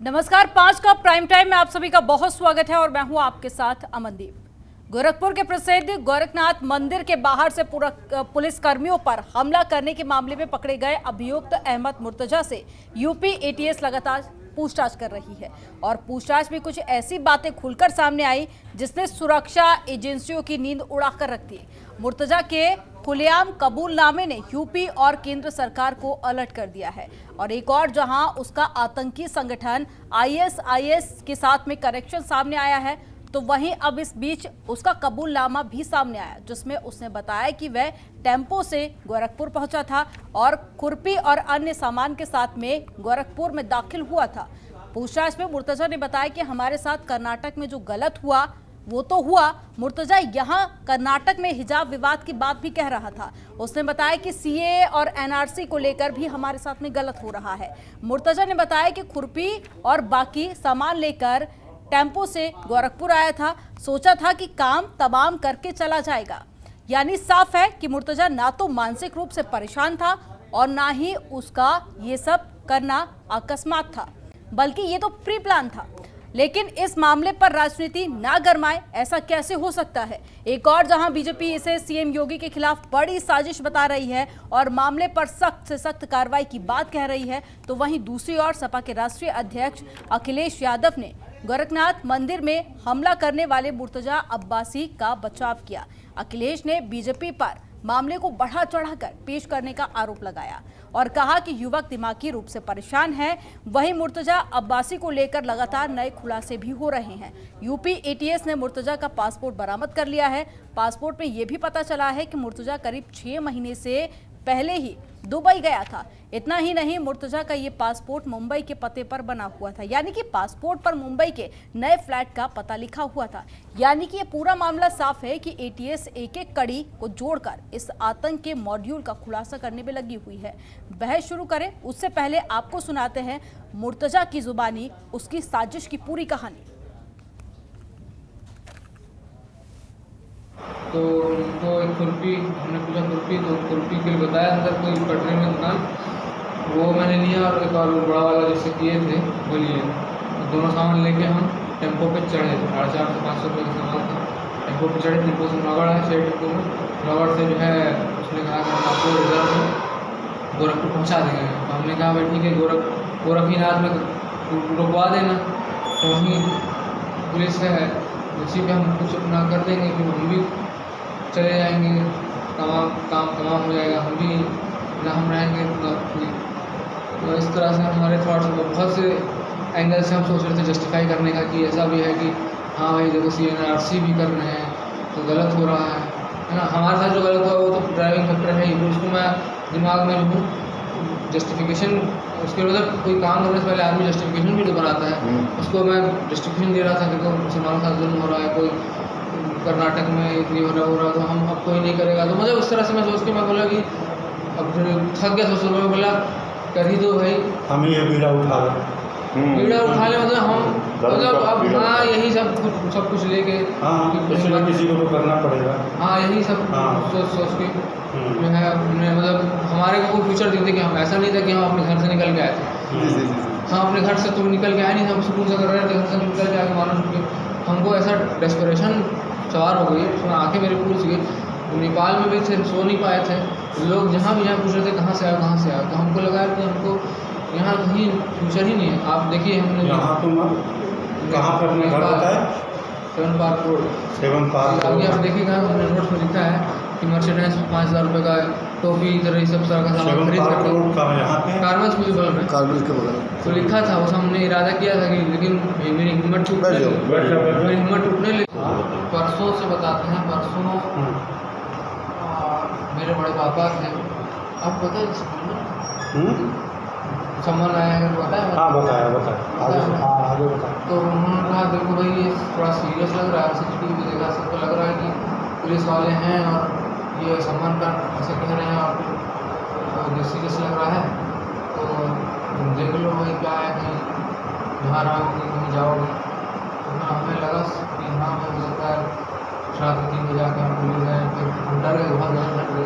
नमस्कार, 5 का prime time में आप सभी का बहुत स्वागत है और मैं हूं आपके साथ अमनदीप। गोरखपुर के प्रसिद्ध गोरखनाथ मंदिर के बाहर से पुलिस कर्मियों पर हमला करने के मामले में पकड़े गए अभियुक्त अहमद मुर्तजा से यूपी एटीएस लगातार पूछताछ कर रही है और पूछताछ में कुछ ऐसी बातें खुलकर सामने आई जिसने सुरक्षा एजेंसियों की नींद उड़ाकर रख दी। मुर्तजा के खुलेआम कबूलनामे ने यूपी और केंद्र सरकार को अलर्ट कर दिया है और एक और जहां उसका आतंकी संगठन आईएसआईएस के साथ में कनेक्शन सामने आया है, तो वहीं अब इस बीच उसका कबूलनामा भी सामने आया जिसमें उसने बताया कि वह टेम्पो से गोरखपुर पहुंचा था और खुरपी और अन्य सामान के साथ में गोरखपुर में दाखिल हुआ था। पूछताछ में मुर्तजा ने बताया कि हमारे साथ कर्नाटक में जो गलत हुआ वो तो हुआ। मुर्तजा यहां कर्नाटक में हिजाब विवाद की बात भी कह रहा था। उसने बताया कि सीए और एनआरसी को लेकर भी हमारे साथ में गलत हो रहा है। मुर्तजा ने बताया कि खुरपी और बाकी सामान लेकर टेम्पो से गोरखपुर आया था, सोचा था कि काम तमाम करके चला जाएगा। यानी साफ है कि मुर्तजा ना तो मानसिक रूप से परेशान था और ना ही उसका ये सब करना अकस्मात था, बल्कि ये तो प्री प्लान था। लेकिन इस मामले पर राजनीति ना गरमाए, ऐसा कैसे हो सकता है? एक और जहां बीजेपी इसे सीएम योगी के खिलाफ बड़ी साजिश बता रही है और मामले पर सख्त से सख्त कार्रवाई की बात कह रही है, तो वहीं दूसरी ओर सपा के राष्ट्रीय अध्यक्ष अखिलेश यादव ने गोरखनाथ मंदिर में हमला करने वाले मुर्तजा अब्बासी का बचाव किया। अखिलेश ने बीजेपी पर मामले को बढ़ा चढ़ाकर पेश करने का आरोप लगाया और कहा कि युवक दिमागी रूप से परेशान है। वहीं मुर्तजा अब्बासी को लेकर लगातार नए खुलासे भी हो रहे हैं। यूपी एटीएस ने मुर्तजा का पासपोर्ट बरामद कर लिया है। पासपोर्ट में यह भी पता चला है कि मुर्तजा करीब 6 महीने से पहले ही दुबई गया था। इतना ही नहीं, मुर्तजा का ये पासपोर्ट मुंबई के पते पर बना हुआ था, यानी कि पासपोर्ट पर मुंबई के नए फ्लैट का पता लिखा हुआ था। यानी कि ये पूरा मामला साफ है कि एटीएस एक एक कड़ी को जोड़कर इस आतंक के मॉड्यूल का खुलासा करने में लगी हुई है। बहस शुरू करें उससे पहले आपको सुनाते हैं मुर्तजा की जुबानी उसकी साजिश की पूरी कहानी। तो उनको एक खुरपी, हमने पूछा खुरपी, तो खुरपी के लिए बताया अंदर कोई पटरी में दुकान, वो मैंने लिया और एक और बड़ा वाला जैसे किए थे वो लिए। दोनों सामान लेके हम टेम्पो पे चढ़े। 450 से 500 रुपये का सामान था। टेम्पो पे चढ़े, टेम्पो से नौगढ़ है, शेयर टेम्पो में नौगढ़ से जो है उसने कहा कि हम आपको रिजर्व में गोरखपुर पहुँचा देंगे। तो हमने कहा भाई ठीक है, गोरखनाथ में रुकवा देना। तो वहीं पुलिस है, उसी पे हम कुछ अपना कर देंगे, फिर हम भी चले जाएंगे, काम तमाम हो जाएगा, हम भी ना हम रहेंगे। तो इस तरह से हमारे थॉट्स बहुत से एंगल से हम सोच रहे थे जस्टिफाई करने का कि ऐसा भी है कि हाँ भाई देखो CNRC भी कर रहे हैं तो गलत हो रहा है ना। हमारे साथ जो गलत हुआ वो तो ड्राइविंग फैक्टर है ही, तो उसको मैं दिमाग में जो जस्टिफिकेशन, उसके मतलब कोई काम करने से पहले आदमी जस्टिफिकेशन भी तो बनाता है, उसको मैं जस्टिफिकेशन दे रहा था कि तो मुसलमानों के साथ जुल्म हो रहा है, कोई कर्नाटक में इतनी हो रहा तो हम अब कोई नहीं करेगा। तो मतलब उस तरह से मैं सोच के मैं बोला कि अब थक गया सोच में, बोला कर ही दो भाई, हम ही बीड़ा उठा ले मतलब हम मतलब अब हाँ यही सब कुछ लेके किसी को तो करना पड़ेगा। हाँ यही सब सोच के जो है हमने मतलब हमारे को कोई फ्यूचर दिखते कि हम ऐसा नहीं था कि हम अपने घर से निकल के आए थे। हाँ अपने घर से तो निकल के आए नहीं, हम सुकून से कर रहे थे, घर से निकल के आके मानो हमको ऐसा डेस्परेशन सवार हो गई, उसमें आंखें मेरी पूरी सी गई। नेपाल में भी थे, सो नहीं पाए थे लोग, जहाँ भी यहाँ पूछ रहे थे कहाँ से आए कहाँ से आए। तो हमको लगा कि हमको यहाँ कहीं फ्यूचर ही नहीं है। आप देखिए हमने यहाँ तुम कहाँ पर अपने घर बताया? 7 पार्क रोड। 7 पार्क आगे आप देखिएगा हमने नोट में लिखा है कि मर्चेंडाइज 5000 रुपये का टोपी इधर ये सब तरह का सामान खरीद करके कार्बन के बगल में तो लिखा था। उस हमने इरादा किया था कि लेकिन मेरी हिम्मत टूटने लगी। परसों से बताते हैं, परसों मेरे बड़े पापा थे, आप बताइए सम्मान आया है बताया? हाँ बताया आगे बताया। तो उन्होंने कहा देखो भाई ये थोड़ा सीरियस लग रहा है, CCTV देखा सबको लग रहा है कि पुलिस वाले हैं और ये सम्मान का ऐसे कह रहे हैं और सीरियस लग रहा है, तो तुम देख लो भाई क्या है, कहीं जहाँ रहोगे कहीं जाओगे। तो हमें लगा कि हाँ मैं हो सकता है रात 3 बजे आके हम पुलिस गए, फिर हम डर गए, बहुत ज़्यादा डर गए।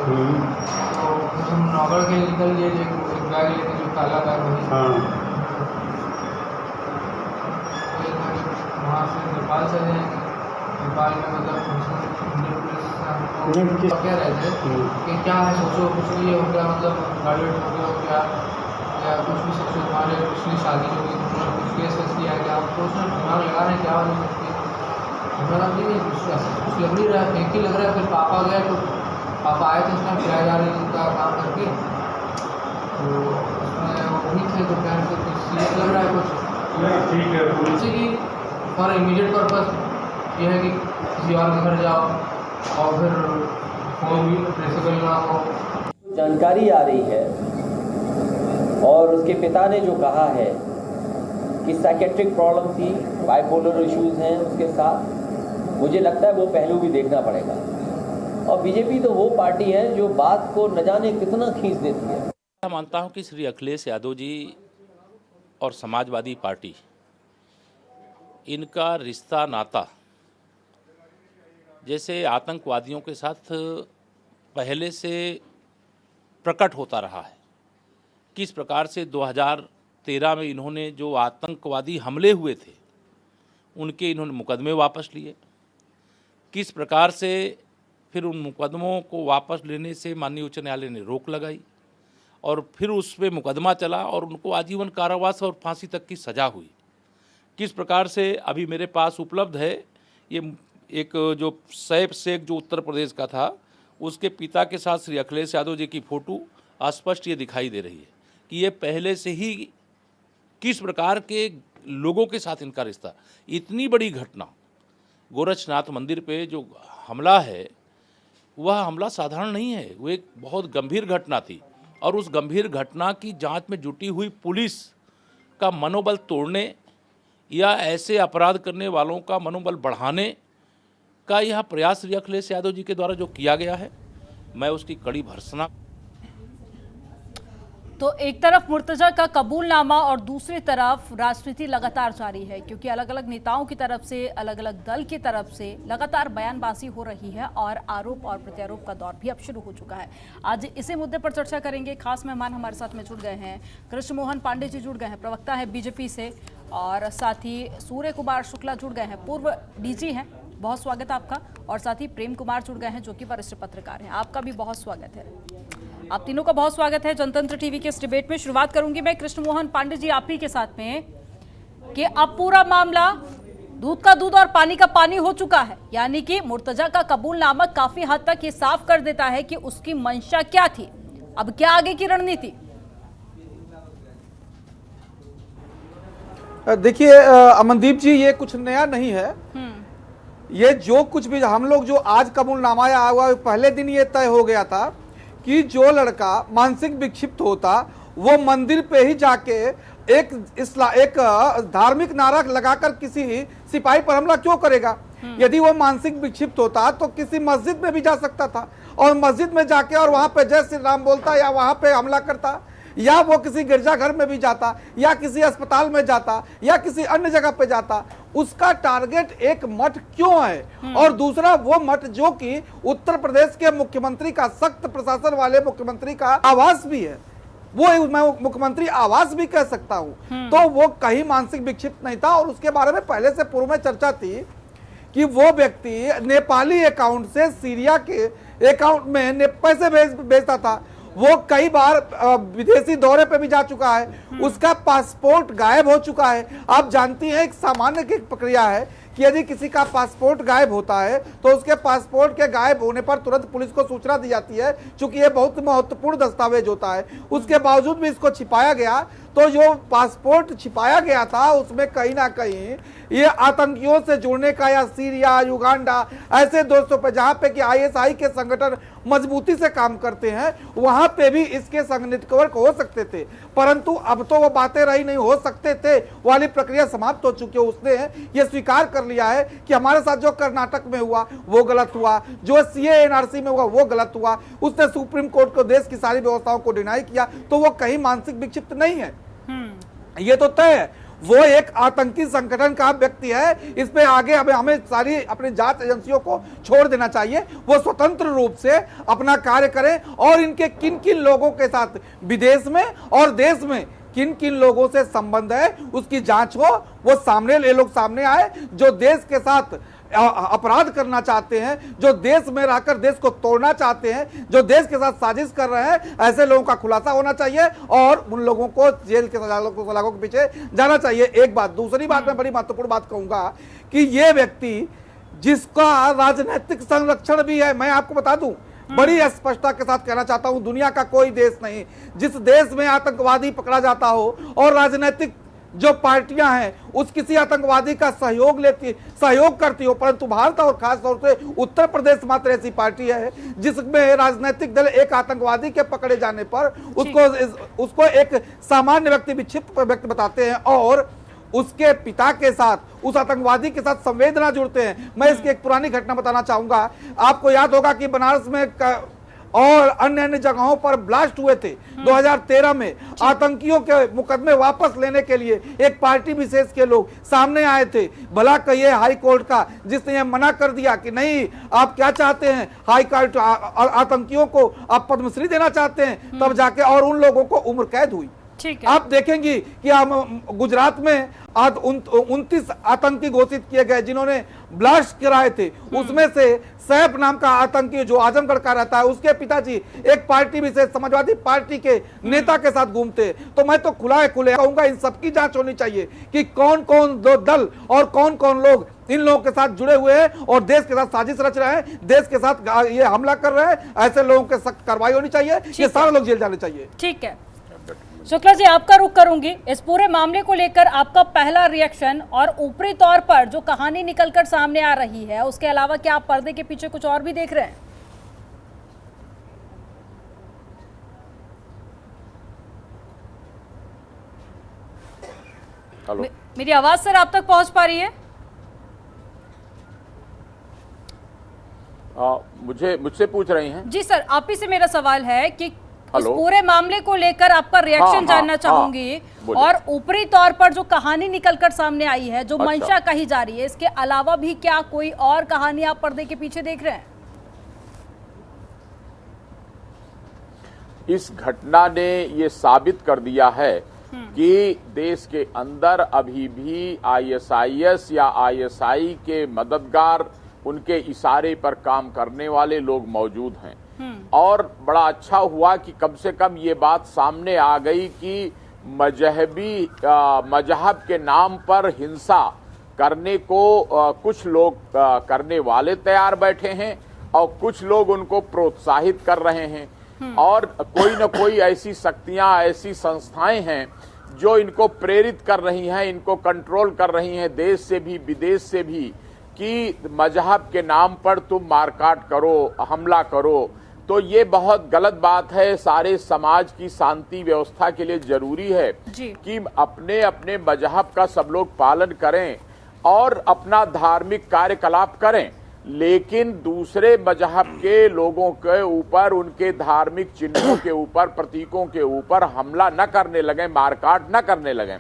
तो फिर हम नौगढ़ के निकल लिए, एक बैग लेके जो काला बैग वही चले जाएंगे। नेपाल में मतलब इंडियन पुलिस से हमको किस- कह रहे थे कि क्या है, सोचो कुछ भी हो गया, मतलब गाड़ी हो गया हो क्या, या कुछ भी सोचो, तुम्हारे पिछली शादी हो गई, तुम्हारा कुछ केस वेस किया गया, आप सोच रहे दिमाग लगा रहे हैं क्या हो सकती है। हमारा नहीं कुछ लग नहीं रहा है, फेंक ही लग रहा है। फिर पापा गए तो पापा आए थे उसमें किराएदारी का काम करके, तो उसमें वही थे, तो क्या कुछ सीरियस लग रहा है कुछ। ठीक है पुलिस जैसे कि फॉर इमीडिएट पर्पस ये है कि किसी और के घर जाओ और फिर फोन भी ट्रेसेबल ना हो। जानकारी आ रही है और उसके पिता ने जो कहा है कि साइकेट्रिक प्रॉब्लम थी, बाइपोलर इश्यूज हैं उसके साथ, मुझे लगता है वो पहलू भी देखना पड़ेगा। और बीजेपी तो वो पार्टी है जो बात को न जाने कितना खींच देती है। मैं मानता हूं कि श्री अखिलेश यादव जी और समाजवादी पार्टी, इनका रिश्ता नाता जैसे आतंकवादियों के साथ पहले से प्रकट होता रहा है। किस प्रकार से 2013 में इन्होंने जो आतंकवादी हमले हुए थे उनके इन्होंने मुकदमे वापस लिए, किस प्रकार से फिर उन मुकदमों को वापस लेने से माननीय उच्च न्यायालय ने रोक लगाई और फिर उस पर मुकदमा चला और उनको आजीवन कारावास और फांसी तक की सज़ा हुई। किस प्रकार से अभी मेरे पास उपलब्ध है ये एक जो सैफ शेख जो उत्तर प्रदेश का था, उसके पिता के साथ श्री अखिलेश यादव जी की फ़ोटो स्पष्ट ये दिखाई दे रही है कि ये पहले से ही किस प्रकार के लोगों के साथ इनका रिश्ता। इतनी बड़ी घटना गोरक्षनाथ मंदिर पे जो हमला है, वह हमला साधारण नहीं है, वो एक बहुत गंभीर घटना थी और उस गंभीर घटना की जांच में जुटी हुई पुलिस का मनोबल तोड़ने या ऐसे अपराध करने वालों का मनोबल बढ़ाने का यह प्रयास श्री अखिलेश यादव जी के द्वारा जो किया गया है, मैं उसकी कड़ी भर्त्सना। तो एक तरफ मुर्तजा का कबूलनामा और दूसरी तरफ राजनीति लगातार जारी है, क्योंकि अलग अलग नेताओं की तरफ से, अलग अलग दल की तरफ से लगातार बयानबाजी हो रही है और आरोप और प्रत्यारोप का दौर भी अब शुरू हो चुका है। आज इसी मुद्दे पर चर्चा करेंगे। खास मेहमान हमारे साथ में जुड़ गए हैं, कृष्ण मोहन पांडे जी जुड़ गए हैं, प्रवक्ता है बीजेपी से, और साथ ही सूर्य कुमार शुक्ला जुड़ गए हैं, पूर्व डीजी हैं, बहुत स्वागत है आपका। और साथ ही प्रेम कुमार जुड़ गए हैं जो कि वरिष्ठ पत्रकार हैं, आपका भी बहुत स्वागत है। आप तीनों का बहुत स्वागत है जनतंत्र टीवी के इस डिबेट में। शुरुआत करूंगी मैं कृष्ण मोहन पांडे जी आप ही के साथ में कि अब पूरा मामला दूध का दूध और पानी का पानी हो चुका है, यानी कि मुर्तजा का कबूलनामा काफी हद तक ये साफ कर देता है कि उसकी मंशा क्या थी। अब क्या आगे की रणनीति? देखिए अमनदीप जी, ये कुछ नया नहीं है। ये जो कुछ भी हम लोग जो आज कबूलनामा आया हुआ, पहले दिन ये तय हो गया था कि जो लड़का मानसिक विक्षिप्त होता वो मंदिर पे ही जाके एक धार्मिक नारा लगाकर किसी सिपाही पर हमला क्यों करेगा। यदि वो मानसिक विक्षिप्त होता तो किसी मस्जिद में भी जा सकता था और मस्जिद में जाके और वहां पे जय श्री राम बोलता या वहां पे हमला करता, या वो किसी गिरजाघर में भी जाता या किसी अस्पताल में जाता या किसी अन्य जगह पे जाता। उसका टारगेट एक मठ क्यों है? और दूसरा वो मठ जो कि उत्तर प्रदेश के मुख्यमंत्री का, सख्त प्रशासन वाले मुख्यमंत्री का आवास भी है, वो मैं मुख्यमंत्री आवास भी कह सकता हूं। तो वो कहीं मानसिक विक्षिप्त नहीं था। और उसके बारे में पहले से पूर्व में चर्चा थी कि वो व्यक्ति नेपाली अकाउंट से सीरिया के अकाउंट में पैसे भेजता था। वो कई बार विदेशी दौरे पे भी जा चुका है, उसका पासपोर्ट गायब हो चुका है। आप जानती हैं एक सामान्य की प्रक्रिया है कि यदि किसी का पासपोर्ट गायब होता है तो उसके पासपोर्ट के गायब होने पर तुरंत पुलिस को सूचना दी जाती है, क्योंकि ये बहुत महत्वपूर्ण दस्तावेज होता है। उसके बावजूद भी इसको छिपाया गया। तो जो पासपोर्ट छिपाया गया था उसमें कहीं ना कहीं ये आतंकियों से जुड़ने का, या सीरिया, युगांडा, ऐसे दोस्तों पे जहां पे कि आईएसआई के संगठन मजबूती से काम करते हैं, वहां पे भी इसके संग नेटवर्क हो सकते थे। परंतु अब तो वो बातें रही नहीं, हो सकते थे वाली प्रक्रिया समाप्त हो चुकी है। उसने ये स्वीकार कर लिया है कि हमारे साथ जो कर्नाटक में हुआ वो गलत हुआ, जो सीए एनआरसी में हुआ वो गलत हुआ। उसने सुप्रीम कोर्ट को देश की सारी व्यवस्थाओं को डिनाई किया। तो वो कहीं मानसिक विक्षिप्त नहीं है, ये तो तय है। वो एक आतंकी संगठन का व्यक्ति है। इस पे आगे हमें सारी अपनी जांच एजेंसियों को छोड़ देना चाहिए, वो स्वतंत्र रूप से अपना कार्य करें और इनके किन किन लोगों के साथ विदेश में और देश में किन किन लोगों से संबंध है उसकी जांच हो, वो सामने ये लोग सामने आए जो देश के साथ अपराध करना चाहते हैं, जो देश में रहकर देश को तोड़ना चाहते हैं, जो देश के साथ साजिश कर रहे हैं, ऐसे लोगों का खुलासा होना चाहिए और उन लोगों को जेल के सलाखों के पीछे जाना चाहिए। एक बात। दूसरी बात, मैं बड़ी महत्वपूर्ण बात कहूंगा कि ये व्यक्ति जिसका राजनीतिक संरक्षण भी है, मैं आपको बता दूं, बड़ी स्पष्टता के साथ कहना चाहता हूं, दुनिया का कोई देश नहीं जिस देश में आतंकवादी पकड़ा जाता हो और राजनीतिक जो पार्टियां हैं उस किसी आतंकवादी का सहयोग करती हो, परंतु भारत और खास तौर से उत्तर प्रदेश मात्र ऐसी पार्टी है जिसमें राजनीतिक दल एक आतंकवादी के पकड़े जाने पर उसको एक सामान्य व्यक्ति, विक्षिप्त व्यक्ति बताते हैं और उसके पिता के साथ, उस आतंकवादी के साथ संवेदना जुड़ते हैं। मैं इसकी एक पुरानी घटना बताना चाहूंगा। आपको याद होगा कि बनारस में और अन्य जगहों पर ब्लास्ट हुए थे 2013 में। आतंकियों के मुकदमे वापस लेने के लिए एक पार्टी विशेष के लोग सामने आए थे, भला कहिए हाई कोर्ट का, जिसने यह मना कर दिया कि नहीं, आप क्या चाहते हैं, हाई कोर्ट आतंकियों को आप पद्मश्री देना चाहते हैं, तब जाके और उन लोगों को उम्र कैद हुई। आप देखेंगे कि गुजरात में 29 आतंकी घोषित किए गए जिन्होंने ब्लास्ट कराए थे। उसमें से सैफ नाम का आतंकी जो आजमगढ़ का रहता है, उसके पिताजी एक पार्टी विशेष समाजवादी पार्टी के नेता के साथ घूमते। तो मैं तो खुले कहूंगा, इन सबकी जांच होनी चाहिए कि कौन कौन दल और कौन कौन लोग इन लोगों के साथ जुड़े हुए हैं और देश के साथ साजिश रच रहे हैं, देश के साथ ये हमला कर रहे हैं। ऐसे लोगों के सख्त कार्रवाई होनी चाहिए, ये सारे लोग जेल जाने चाहिए। ठीक है शुक्ला जी, आपका रुख करूंगी। इस पूरे मामले को लेकर आपका पहला रिएक्शन, और ऊपरी तौर पर जो कहानी निकलकर सामने आ रही है उसके अलावा क्या आप पर्दे के पीछे कुछ और भी देख रहे हैं? हेलो, मेरी आवाज सर आप तक पहुंच पा रही है? मुझसे पूछ रही हैं? जी सर, आप ही से मेरा सवाल है कि इस पूरे मामले को लेकर आपका रिएक्शन जानना चाहूंगी। और ऊपरी तौर पर जो कहानी निकलकर सामने आई है, जो मंशा कही जा रही है, इसके अलावा भी क्या कोई और कहानी आप पर्दे के पीछे देख रहे हैं? इस घटना ने ये साबित कर दिया है कि देश के अंदर अभी भी आईएसआईएस या आईएसआई के मददगार, उनके इशारे पर काम करने वाले लोग मौजूद हैं। और बड़ा अच्छा हुआ कि कम से कम ये बात सामने आ गई कि मजहब के नाम पर हिंसा करने को कुछ लोग करने वाले तैयार बैठे हैं और कुछ लोग उनको प्रोत्साहित कर रहे हैं। और कोई न कोई ऐसी शक्तियां, ऐसी संस्थाएं हैं जो इनको प्रेरित कर रही हैं, इनको कंट्रोल कर रही हैं, देश से भी विदेश से भी, कि मजहब के नाम पर तुम मारकाट करो, हमला करो। तो ये बहुत गलत बात है। सारे समाज की शांति व्यवस्था के लिए जरूरी है कि अपने अपने मजहब का सब लोग पालन करें और अपना धार्मिक कार्यकलाप करें, लेकिन दूसरे मजहब के लोगों के ऊपर, उनके धार्मिक चिन्हों के ऊपर, प्रतीकों के ऊपर हमला न करने लगें, मारकाट न करने लगें।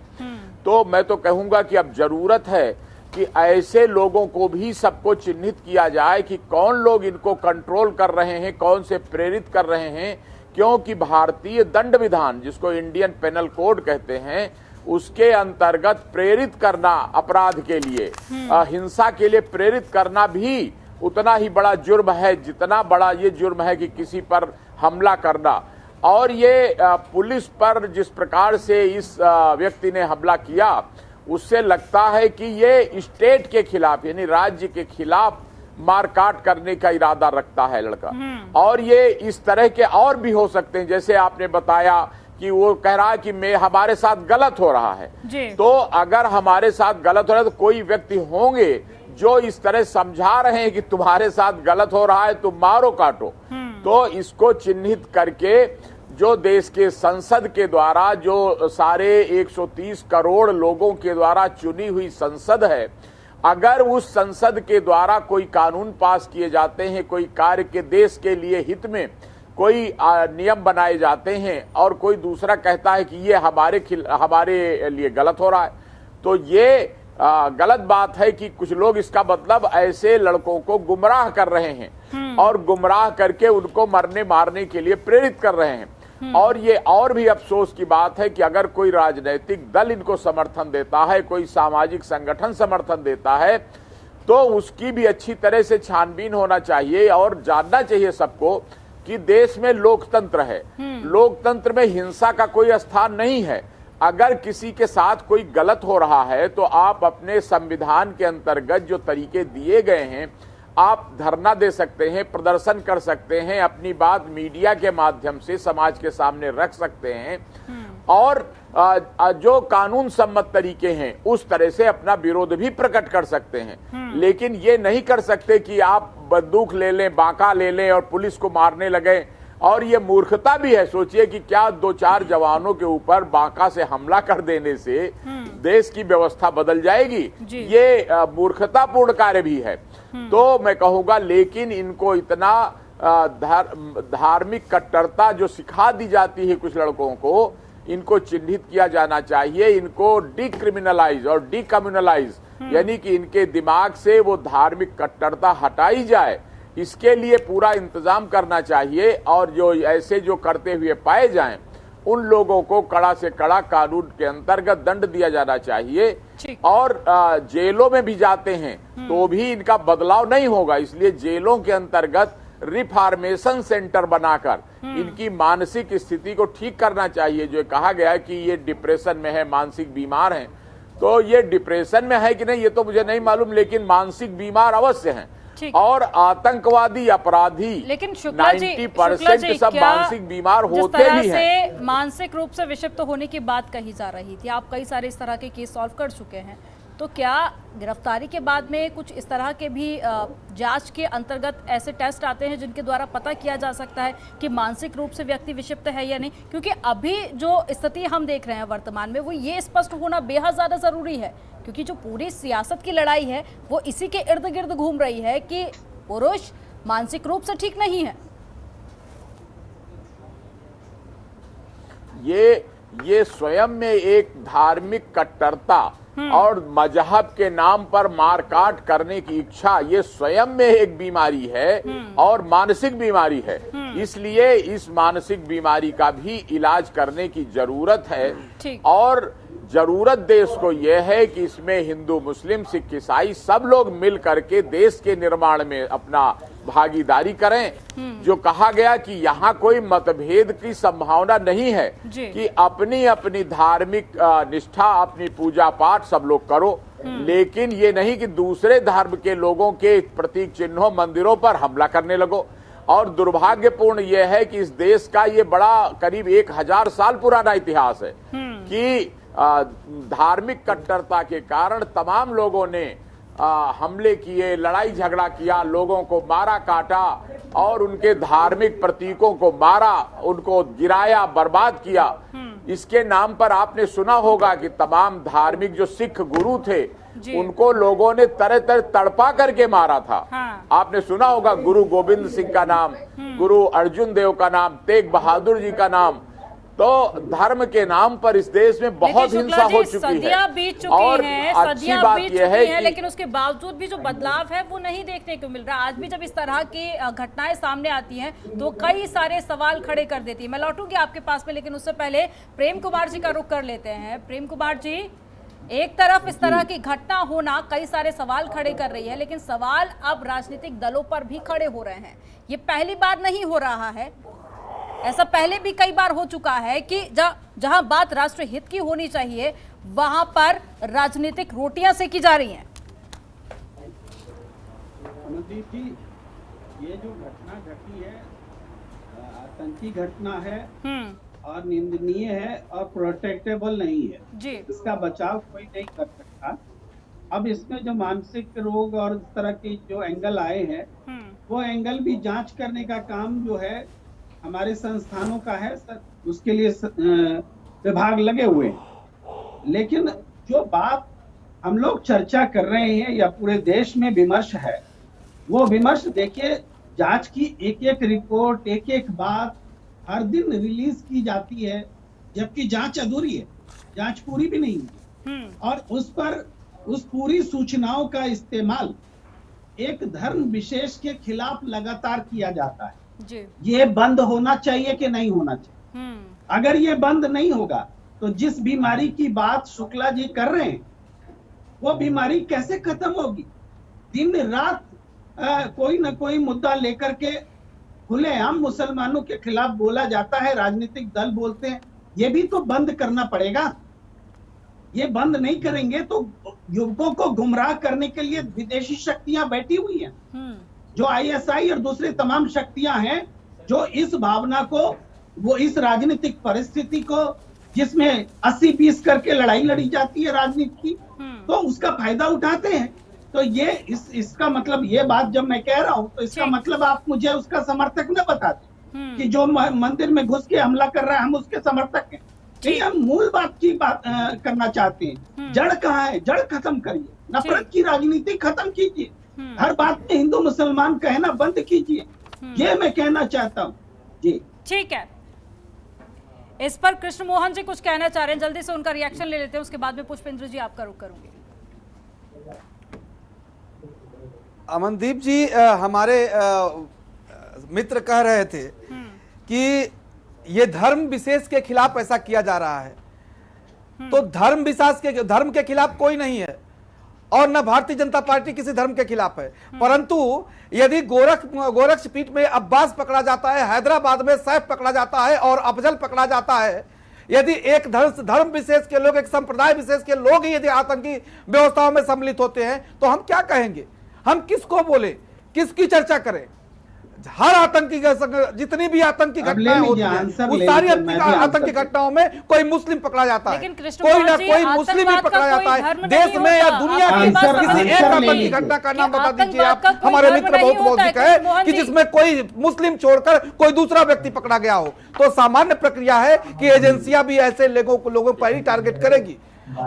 तो मैं तो कहूंगा कि अब जरूरत है कि ऐसे लोगों को भी सबको चिन्हित किया जाए कि कौन लोग इनको कंट्रोल कर रहे हैं, कौन से प्रेरित कर रहे हैं। क्योंकि भारतीय दंड विधान, जिसको इंडियन पेनल कोड कहते हैं, उसके अंतर्गत प्रेरित करना अपराध के लिए, हिंसा के लिए प्रेरित करना भी उतना ही बड़ा जुर्म है जितना बड़ा ये जुर्म है कि किसी पर हमला करना। और ये पुलिस पर जिस प्रकार से इस व्यक्ति ने हमला किया, उससे लगता है कि ये स्टेट के खिलाफ, यानी राज्य के खिलाफ मारकाट करने का इरादा रखता है लड़का। और ये इस तरह के और भी हो सकते हैं, जैसे आपने बताया कि वो कह रहा है कि हमारे साथ गलत हो रहा है। तो अगर हमारे साथ गलत हो रहा है तो कोई व्यक्ति होंगे जो इस तरह समझा रहे हैं कि तुम्हारे साथ गलत हो रहा है, तुम मारो काटो। तो इसको चिन्हित करके जो देश के संसद के द्वारा, जो सारे 130 करोड़ लोगों के द्वारा चुनी हुई संसद है, अगर उस संसद के द्वारा कोई कानून पास किए जाते हैं, कोई कार्य के देश के लिए हित में कोई नियम बनाए जाते हैं और कोई दूसरा कहता है कि ये हमारे लिए गलत हो रहा है, तो ये गलत बात है कि कुछ लोग इसका मतलब ऐसे लड़कों को गुमराह कर रहे हैं और गुमराह करके उनको मरने मारने के लिए प्रेरित कर रहे हैं। और ये और भी अफसोस की बात है कि अगर कोई राजनीतिक दल इनको समर्थन देता है, कोई सामाजिक संगठन समर्थन देता है, तो उसकी भी अच्छी तरह से छानबीन होना चाहिए और जानना चाहिए सबको कि देश में लोकतंत्र है। लोकतंत्र में हिंसा का कोई स्थान नहीं है। अगर किसी के साथ कोई गलत हो रहा है तो आप अपने संविधान के अंतर्गत जो तरीके दिए गए हैं, आप धरना दे सकते हैं, प्रदर्शन कर सकते हैं, अपनी बात मीडिया के माध्यम से समाज के सामने रख सकते हैं और जो कानून सम्मत तरीके हैं उस तरह से अपना विरोध भी प्रकट कर सकते हैं। लेकिन ये नहीं कर सकते कि आप बंदूक ले लें, बांका ले लें और पुलिस को मारने लगे। और ये मूर्खता भी है। सोचिए कि क्या 2-4 जवानों के ऊपर बांका से हमला कर देने से देश की व्यवस्था बदल जाएगी? ये मूर्खतापूर्ण कार्य भी है। तो मैं कहूंगा, लेकिन इनको इतना धार्मिक कट्टरता जो सिखा दी जाती है कुछ लड़कों को, इनको चिन्हित किया जाना चाहिए। इनको डिक्रिमिनलाइज और डिकम्युनलाइज, यानी कि इनके दिमाग से वो धार्मिक कट्टरता हटाई जाए, इसके लिए पूरा इंतजाम करना चाहिए। और जो ऐसे जो करते हुए पाए जाएं, उन लोगों को कड़ा से कड़ा कानून के अंतर्गत दंड दिया जाना चाहिए। और जेलों में भी जाते हैं तो भी इनका बदलाव नहीं होगा, इसलिए जेलों के अंतर्गत रिफॉर्मेशन सेंटर बनाकर इनकी मानसिक स्थिति को ठीक करना चाहिए। जो कहा गया है कि ये डिप्रेशन में है, मानसिक बीमार हैं, तो ये डिप्रेशन में है कि नहीं ये तो मुझे नहीं मालूम, लेकिन मानसिक बीमार अवश्य हैं। और आतंकवादी अपराधी, लेकिन शुक्ला जी, 90% सब मानसिक बीमार होते भी हैं। मानसिक रूप से विक्षिप्त होने की बात कही जा रही थी, आप कई सारे इस तरह के केस सॉल्व कर चुके हैं, तो क्या गिरफ्तारी के बाद में कुछ इस तरह के भी जांच के अंतर्गत ऐसे टेस्ट आते हैं जिनके द्वारा पता किया जा सकता है कि मानसिक रूप से व्यक्ति विक्षिप्त है या नहीं? क्योंकि अभी जो स्थिति हम देख रहे हैं वर्तमान में, वो ये स्पष्ट होना बेहद ज़्यादा ज़रूरी है, क्योंकि जो पूरी सियासत की लड़ाई है वो इसी के इर्द गिर्द घूम रही है कि पुरुष मानसिक रूप से ठीक नहीं है। ये स्वयं में एक धार्मिक कट्टरता और मजहब के नाम पर मारकाट करने की इच्छा, ये स्वयं में एक बीमारी है और मानसिक बीमारी है। इसलिए इस मानसिक बीमारी का भी इलाज करने की जरूरत है। और जरूरत देश को यह है कि इसमें हिंदू, मुस्लिम, सिख, ईसाई सब लोग मिल करके देश के निर्माण में अपना भागीदारी करें। जो कहा गया कि यहाँ कोई मतभेद की संभावना नहीं है, कि अपनी अपनी धार्मिक निष्ठा, अपनी पूजा पाठ सब लोग करो, लेकिन ये नहीं कि दूसरे धर्म के लोगों के प्रतीक चिन्हों, मंदिरों पर हमला करने लगो। और दुर्भाग्यपूर्ण यह है कि इस देश का ये बड़ा करीब 1000 साल पुराना इतिहास है कि धार्मिक कट्टरता के कारण तमाम लोगों ने हमले किए, लड़ाई झगड़ा किया, लोगों को मारा, काटा और उनके धार्मिक प्रतीकों को मारा, उनको गिराया, बर्बाद किया। इसके नाम पर आपने सुना होगा कि तमाम धार्मिक जो सिख गुरु थे उनको लोगों ने तरह तरह तड़पा करके मारा था। आपने सुना होगा गुरु गोविंद सिंह का नाम, गुरु अर्जुन देव का नाम, तेग बहादुर जी का नाम। तो धर्म के नाम पर इस देश में बहुत हिंसा हो चुकी है और अच्छी बात यह है कि लेकिन उसके बावजूद भी जो बदलाव है वो नहीं देखने को मिल रहा। आज भी जब इस तरह की घटनाएं सामने आती हैं तो कई सारे सवाल खड़े कर देती है। मैं लौटूंगी आपके पास में, लेकिन उससे पहले प्रेम कुमार जी का रुख कर लेते हैं। प्रेम कुमार जी, एक तरफ इस तरह की घटना होना कई सारे सवाल खड़े कर रही है, लेकिन सवाल अब राजनीतिक दलों पर भी खड़े हो रहे हैं। ये पहली बार नहीं हो रहा है, ऐसा पहले भी कई बार हो चुका है कि जहां बात राष्ट्र हित की होनी चाहिए वहां पर राजनीतिक रोटियां सेकी जा रही हैं। अमनदीप जी, ये जो घटना घटी है आतंकी घटना है और निंदनीय है और प्रोटेक्टेबल नहीं है जी। इसका बचाव कोई नहीं कर सकता। अब इसमें जो मानसिक रोग और इस तरह के जो एंगल आए हैं वो एंगल भी जांच करने का काम जो है हमारे संस्थानों का है, उसके लिए विभाग लगे हुए हैं। लेकिन जो बात हम लोग चर्चा कर रहे हैं या पूरे देश में विमर्श है, वो विमर्श देखिए, जांच की एक एक रिपोर्ट, एक एक बात हर दिन रिलीज की जाती है, जबकि जांच अधूरी है, जांच पूरी भी नहीं है। और उस पूरी सूचनाओं का इस्तेमाल एक धर्म विशेष के खिलाफ लगातार किया जाता है। ये बंद होना चाहिए कि नहीं होना चाहिए? अगर ये बंद नहीं होगा तो जिस बीमारी की बात शुक्ला जी कर रहे हैं वो बीमारी कैसे खत्म होगी? दिन रात कोई ना कोई मुद्दा लेकर के खुलेआम मुसलमानों के खिलाफ बोला जाता है, राजनीतिक दल बोलते हैं। ये भी तो बंद करना पड़ेगा। ये बंद नहीं करेंगे तो युवकों को गुमराह करने के लिए विदेशी शक्तियां बैठी हुई हैं, जो आईएसआई और दूसरी तमाम शक्तियां हैं, जो इस भावना को, वो इस राजनीतिक परिस्थिति को जिसमें 80-20 करके लड़ाई लड़ी जाती है राजनीति की, तो उसका फायदा उठाते हैं। तो ये इसका मतलब, ये बात जब मैं कह रहा हूं तो इसका मतलब आप मुझे उसका समर्थक न बता दें कि जो मंदिर में घुस के हमला कर रहा है हम उसके समर्थक हैं। नहीं, हम मूल बात की बात करना चाहते हैं। जड़ कहाँ है? जड़ खत्म करिए, नफरत की राजनीति खत्म कीजिए, हर बात में हिंदू मुसलमान कहना बंद कीजिए, ये मैं कहना चाहता हूँ जी। ठीक है, इस पर कृष्ण मोहन जी कुछ कहना चाह रहे हैं, जल्दी से उनका रिएक्शन ले लेते हैं, उसके बाद में पुष्पेंद्र जी आपका रुख करूंगी। अमनदीप जी, हमारे मित्र कह रहे थे कि ये धर्म विशेष के खिलाफ ऐसा किया जा रहा है, तो धर्म के खिलाफ कोई नहीं है और न भारतीय जनता पार्टी किसी धर्म के खिलाफ है। परंतु यदि गोरक्ष पीठ में अब्बास पकड़ा जाता है, हैदराबाद में सैफ पकड़ा जाता है और अफजल पकड़ा जाता है, यदि एक धर्म विशेष के लोग, एक संप्रदाय विशेष के लोग ही यदि आतंकी व्यवस्थाओं में सम्मिलित होते हैं तो हम क्या कहेंगे? हम किसको बोले, किसकी चर्चा करें? हर आतंकी, जितनी भी आतंकी घटनाएं होती हैं, उस सारी आतंकी घटनाओं में कोई मुस्लिम पकड़ा जाता है, कोई ना कोई मुस्लिम ही पकड़ा जाता है। देश में या दुनिया की किसी एक आतंकी घटना का नाम बता दीजिए आप, हमारे मित्र बहुत है कि जिसमें कोई मुस्लिम छोड़कर कोई दूसरा व्यक्ति पकड़ा गया हो। तो सामान्य प्रक्रिया है कि एजेंसियां भी ऐसे लोगों पर ही टारगेट करेगी।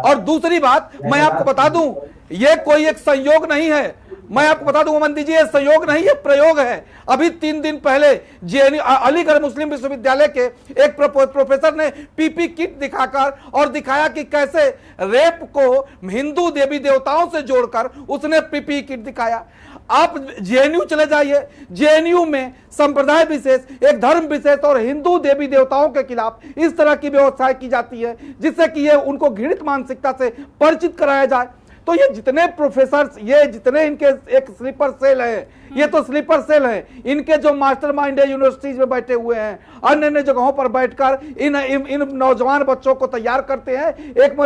और दूसरी बात मैं आपको बता दूं, ये कोई एक संयोग नहीं है, मैं आपको बता दूं अमन दीजिए, संयोग नहीं है, प्रयोग है। अभी 3 दिन पहले अलीगढ़ मुस्लिम विश्वविद्यालय के एक प्रोफेसर ने पीपी किट दिखाकर और दिखाया कि कैसे रेप को हिंदू देवी देवताओं से जोड़कर उसने पीपी किट दिखाया। आप जेएनयू चले जाइए, जेएनयू में संप्रदाय विशेष, एक धर्म विशेष और हिंदू देवी देवताओं के खिलाफ इस तरह की व्यवस्थाएं की जाती है जिससे कि ये उनको घृणित मानसिकता से परिचित कराया जाए। तो ये जितने प्रोफेसर, ये जितने इनके एक स्लीपर सेल है, ये तो स्लीपर सेल है, इनके जो मास्टरमाइंड है यूनिवर्सिटीज में बैठे हुए हैं, अन्य अन्य जगहों पर बैठकर इन नौजवान बच्चों को तैयार करते हैं एक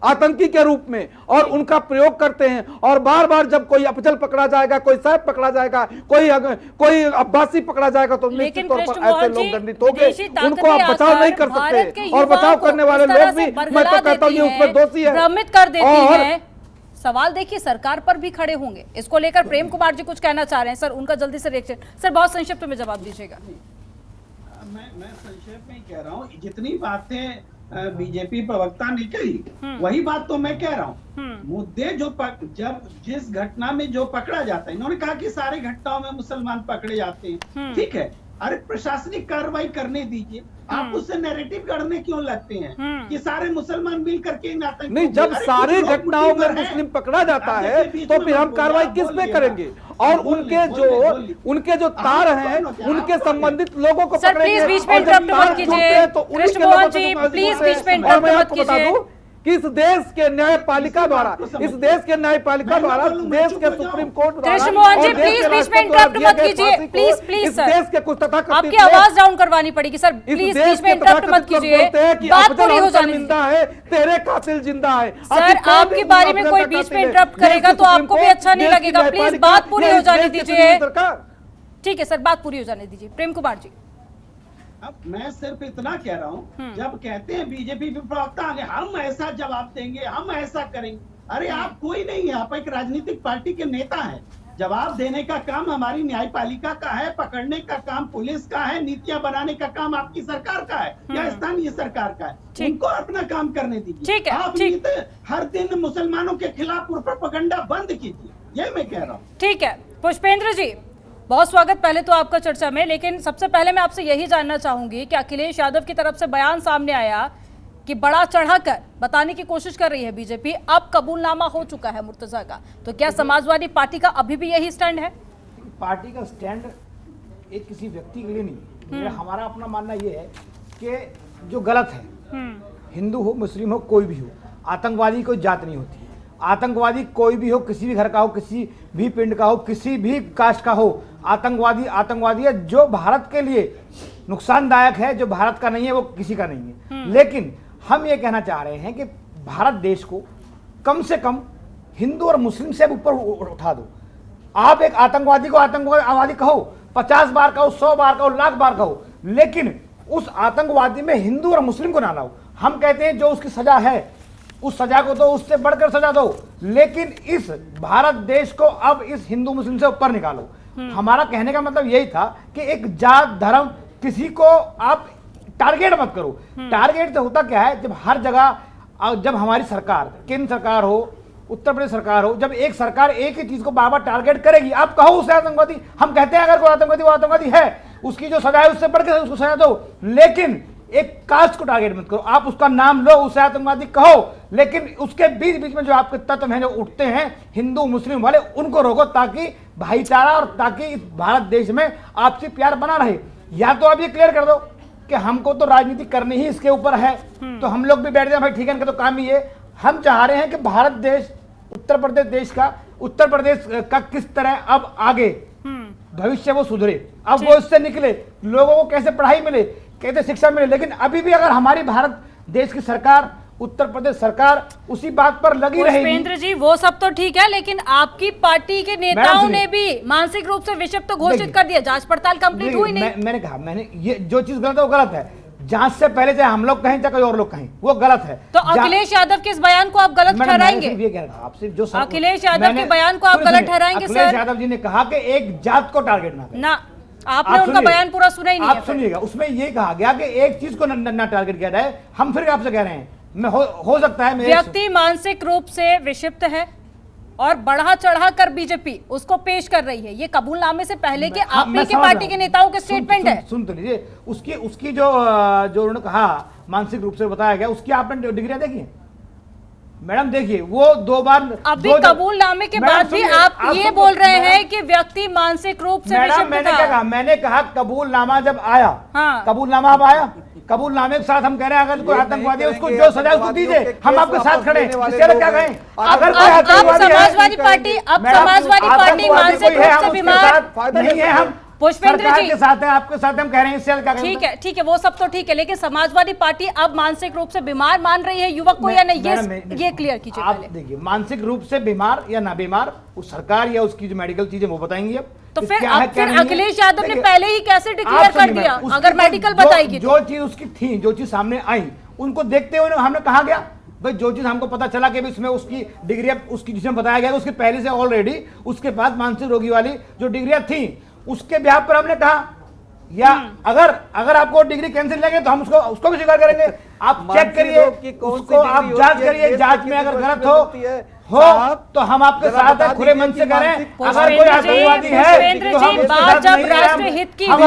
आतंकी के रूप में और उनका प्रयोग करते हैं। और बार बार जब कोई अफजल पकड़ा जाएगा, कोई सैफ पकड़ा जाएगा, कोई अब्बासी पकड़ा जाएगा तो निश्चित तौर पर ऐसे लोग दंडित होंगे। उनको आप बचाव नहीं कर सकते और बचाव करने वाले लोग भी, मैं तो कहता हूँ, ये उसमें दोषी है, भ्रमित कर देती है। सवाल देखिए सरकार पर भी खड़े होंगे। इसको लेकर प्रेम कुमार जी कुछ कहना चाह रहे हैं, सर उनका जल्दी से रिएक्शन। सर बहुत संक्षिप्त में जवाब दीजिएगा। मैं संक्षेप में ही कह रहा हूँ, जितनी बातें बीजेपी प्रवक्ता ने कही वही बात तो मैं कह रहा हूँ। मुद्दे जो जब जिस घटना में जो पकड़ा जाता है, इन्होंने कहा कि सारे घटनाओं में मुसलमान पकड़े जाते हैं, ठीक है, अरे प्रशासनिक कार्रवाई करने दीजिए। आप उससे नैरेटिव गढ़ने क्यों लगते हैं कि सारे मुसलमान मिल करके नहीं, जब सारी घटनाओं में मुस्लिम पकड़ा जाता है तो फिर हम कार्रवाई किस पे करेंगे? और उनके जो तार हैं, उनके संबंधित लोगों को सर प्लीज बीच में इंटरप्ट मत कीजिए। कृष्ण मोहन जी प्लीज बीच में इंटरप्ट मत कीजिए। इस देश के न्यायपालिका द्वारा, देश के सुप्रीम कोर्ट द्वारा, कृष्ण मोहन जी प्लीज बीच में इंटरप्ट मत कीजिए, प्लीज प्लीज सर, देश के कुछ तथाकथित आपकी आवाज डाउन करवानी पड़ेगी सर, प्लीज बीच में इंटरप्ट मत कीजिए, बात पूरी हो जाने दीजिए। तेरे कातिल जिंदा है सर, आपके बारे में कोई बीच में इंटरप्ट करेगा तो आपको भी अच्छा नहीं लगेगा, प्लीज बात पूरी हो जाने दीजिए। ठीक है सर, बात पूरी हो जाने दीजिए। प्रेम कुमार जी, अब मैं सिर्फ इतना कह रहा हूँ, जब कहते हैं बीजेपी प्रवक्ता हम ऐसा जवाब देंगे, हम ऐसा करेंगे, अरे आप कोई नहीं है, आप एक राजनीतिक पार्टी के नेता हैं। जवाब देने का काम हमारी न्यायपालिका का है, पकड़ने का काम पुलिस का है, नीतियां बनाने का काम आपकी सरकार का है या स्थानीय सरकार का है। उनको अपना काम करने दीजिए। आप हर दिन मुसलमानों के खिलाफ प्रोपेगेंडा बंद कीजिए, ये मैं कह रहा हूँ। ठीक है पुष्पेंद्र जी, बहुत स्वागत पहले तो आपका चर्चा में, लेकिन सबसे पहले मैं आपसे यही जानना चाहूंगी कि अखिलेश यादव की तरफ से बयान सामने आया कि बड़ा चढ़ाकर बताने की कोशिश कर रही है बीजेपी, अब कबूलनामा हो चुका है मुर्तजा का, तो क्या समाजवादी पार्टी का अभी भी यही स्टैंड है? पार्टी का स्टैंड एक किसी व्यक्ति के लिए नहीं, हमारा अपना मानना यह है कि जो गलत है, हिंदू हो मुस्लिम हो कोई भी हो, आतंकवादी कोई जात नहीं होती है। आतंकवादी कोई भी हो, किसी भी घर का हो, किसी भी पिंड का हो, किसी भी कास्ट का हो, आतंकवादी आतंकवादी है। जो भारत के लिए नुकसानदायक है, जो भारत का नहीं है, वो किसी का नहीं है। लेकिन हम ये कहना चाह रहे हैं कि भारत देश को कम से कम हिंदू और मुस्लिम से ऊपर उठा दो। आप एक आतंकवादी को आतंकवादी कहो, 50 बार कहो, 100 बार कहो, लाख बार कहो, लेकिन उस आतंकवादी में हिंदू और मुस्लिम को ना लाओ। हम कहते हैं जो उसकी सजा है उस सजा को तो उससे बढ़कर सजा दो, लेकिन इस भारत देश को अब इस हिंदू मुस्लिम से ऊपर निकालो। हमारा कहने का मतलब यही था कि एक जात धर्म किसी को आप टारगेट मत करो। टारगेट से होता क्या है, जब हर जगह, जब हमारी सरकार, केंद्र सरकार हो, उत्तर प्रदेश सरकार हो, जब एक सरकार एक ही चीज को बार बार टारगेट करेगी, आप कहो उसे आतंकवादी। हम कहते हैं अगर कोई आतंकवादी वो आतंकवादी है, उसकी जो सजा है उससे बढ़कर उसको सजा दो, लेकिन एक कास्ट को टारगेट मत करो। आप उसका नाम लो, उसे आतंकवादी कहो, लेकिन उसके बीच बीच में जो आपके तत्व हैं, जो उठते हैं हिंदू मुस्लिम वाले, उनको रोको, ताकि भाईचारा और ताकि इस भारत देश में आपसी प्यार बना रहे। या तो आप ये क्लियर कर दो कि हमको तो राजनीति करनी ही इसके ऊपर है, तो हम लोग भी बैठ जाए, भाई ठीक है, इनका तो काम ही है। हम चाह रहे हैं कि भारत देश, उत्तर प्रदेश देश का, उत्तर प्रदेश का किस तरह अब आगे भविष्य वो सुधरे, अब वो इससे निकले, लोगों को कैसे पढ़ाई मिले, कैसे शिक्षा मिले। लेकिन अभी भी अगर हमारी भारत देश की सरकार, उत्तर प्रदेश सरकार उसी बात पर लगी रहेगी। पुष्पेंद्र जी, वो सब तो ठीक है, लेकिन आपकी पार्टी के नेताओं ने भी मानसिक रूप से विक्षिप्त घोषित कर दिया, जांच पड़ताल कंप्लीट हुई नहीं। मैंने कहा, मैंने ये जो चीज गलत है वो गलत है। जांच से पहले चाहे हम लोग कहें चाहे कोई और लोग कहें, वो गलत है। तो अखिलेश यादव के इस बयान को आप गलत ठहराएंगे? ये कह रहा आपसे, जो अखिलेश यादव के बयान को आप गलत ठहराएंगे? सर, अखिलेश यादव जी ने कहा कि एक जात को टारगेट ना करें। ना, आपने उनका बयान पूरा सुना ही नहीं है। आप सुनिएगा, उसमें ये कहा गया कि एक चीज को ना टारगेट किया जाए। हम फिर आपसे कह रहे हैं, मैं हो सकता है व्यक्ति मानसिक रूप से विक्षिप्त है और बढ़ा चढ़ा कर बीजेपी उसको पेश कर रही है। ये कबूलनामे से पहले के आप ही की पार्टी के नेताओं के स्टेटमेंट है। सुन तो लीजिए, उसकी जो उन्होंने कहा मानसिक रूप से बताया गया, उसकी आपने डिग्रियां देखी है मैडम? देखिए, वो 2 बार अभी कबूलनामे के बाद भी आप ये बोल रहे हैं कि व्यक्ति मानसिक रूप से विक्षिप्त था। मैंने क्या कहा? मैंने कहा कबूलनामा जब आया, कबूलनामा अब आया, कबूलनामे के साथ हम कह रहे हैं अगर कोई आतंकवादी है उसको जो सजा उसको दीजिए, हम आपके साथ खड़े हैं। इससे क्या कहें? अगर कोई आतंकवादी है, समाजवादी पार्टी मानसिक रूप से बीमार नहीं है, हम पुष्पेंद्र जी के साथ हैं, आपके साथ हम कह रहे हैं, इससे क्या कहें? ठीक है, वो सब तो ठीक है, लेकिन समाजवादी पार्टी अब मानसिक रूप से बीमार मान रही है युवक को या नहीं, ये क्लियर कीजिए। आप देखिए, मानसिक रूप से बीमार या ना बीमार, उस सरकार या उसकी जो मेडिकल चीजें वो बताएंगी। अब तो फिर अखिलेश यादव ने पहले ही कैसे डिक्लेयर कर दिया अगर मेडिकल बताएगी? जो चीज उसकी थी, जो चीज सामने आई, उनको देखते हुए हमने कहा गया भाई, जो चीज हमको पता चला कि इसमें उसकी डिग्रियां, उसकी जिसमें बताया गया उसके पहले से ऑलरेडी उसके पास मानसिक रोगी वाली जो डिग्रियां थी, उसके ब्याह पर हमने कहा, या अगर आपको डिग्री कैंसिल लगे तो हम उसको भी स्वीकार करेंगे। आप चेक करिए, उसको आप जांच करिए, जांच में अगर गलत हो तो हम आपके साथ हैं, खुले मन से कह रहे हैं। अगर कोई आतंकवादी है तो हम बात जब राष्ट्र हित की हो,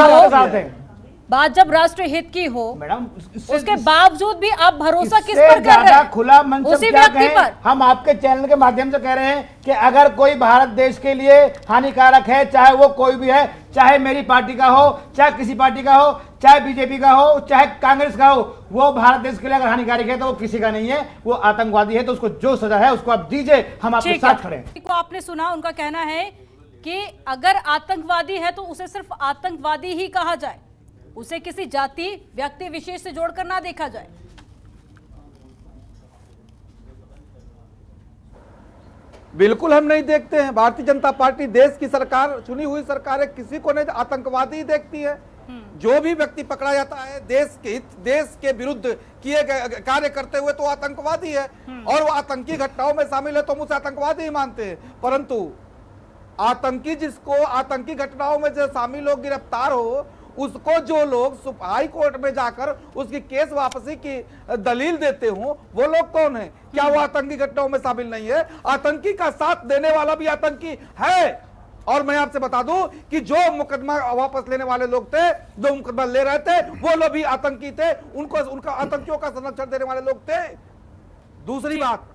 बात जब राष्ट्र हित की हो मैडम, उसके बावजूद भी आप भरोसा किस पर कर रहे हैं? खुला मंच उसी व्यक्ति पर। हम आपके चैनल के माध्यम से कह रहे हैं कि अगर कोई भारत देश के लिए हानिकारक है, चाहे वो कोई भी है, चाहे मेरी पार्टी का हो, चाहे किसी पार्टी का हो, चाहे बीजेपी का हो, चाहे कांग्रेस का हो, वो भारत देश के लिए अगर हानिकारक है तो वो किसी का नहीं है, वो आतंकवादी है, तो उसको जो सजा है उसको आप दीजिए, हम आपके साथ खड़े हैं। आपने सुना, उनका कहना है कि अगर आतंकवादी है तो उसे सिर्फ आतंकवादी ही कहा जाए, उसे किसी जाति व्यक्ति विशेष से जोड़कर ना देखा जाए। बिल्कुल हम नहीं देखते हैं। भारतीय जनता पार्टी देश की सरकार, चुनी हुई सरकार है, किसी को नहीं आतंकवादी ही देखती है। जो भी व्यक्ति पकड़ा जाता है देश के हित, देश के विरुद्ध किए गए कार्य करते हुए तो आतंकवादी है, और वो आतंकी घटनाओं में शामिल है तो हम उसे आतंकवादी ही मानते हैं। परंतु आतंकी, जिसको आतंकी घटनाओं में जो शामिल हो, गिरफ्तार हो, उसको जो लोग हाई कोर्ट में जाकर उसकी केस वापसी की दलील देते हो, वो लोग कौन है? क्या वो आतंकी घटनाओं में शामिल नहीं है? आतंकी का साथ देने वाला भी आतंकी है। और मैं आपसे बता दूं कि जो मुकदमा वापस लेने वाले लोग थे, जो मुकदमा ले रहे थे, वो लोग भी आतंकी थे, उनका आतंकियों का संरक्षण देने वाले लोग थे। दूसरी बात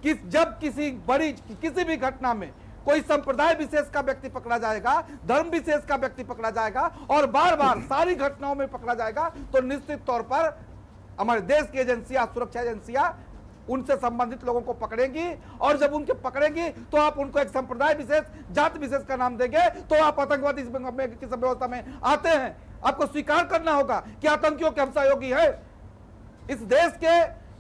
कि जब किसी भी घटना में कोई संप्रदाय विशेष का व्यक्ति पकड़ा जाएगा, धर्म विशेष का व्यक्ति पकड़ा जाएगा और बार बार सारी घटनाओं में पकड़ा जाएगा, तो निश्चित तौर पर हमारे देश की एजेंसियां, सुरक्षा एजेंसियां उनसे संबंधित लोगों को पकड़ेंगी और जब उनके पकड़ेंगी तो आप उनको एक संप्रदाय विशेष, जाति विशेष का नाम देंगे तो आप आतंकवादी की व्यवस्था में आते हैं। आपको स्वीकार करना होगा कि आतंकियों के हम सहयोगी है।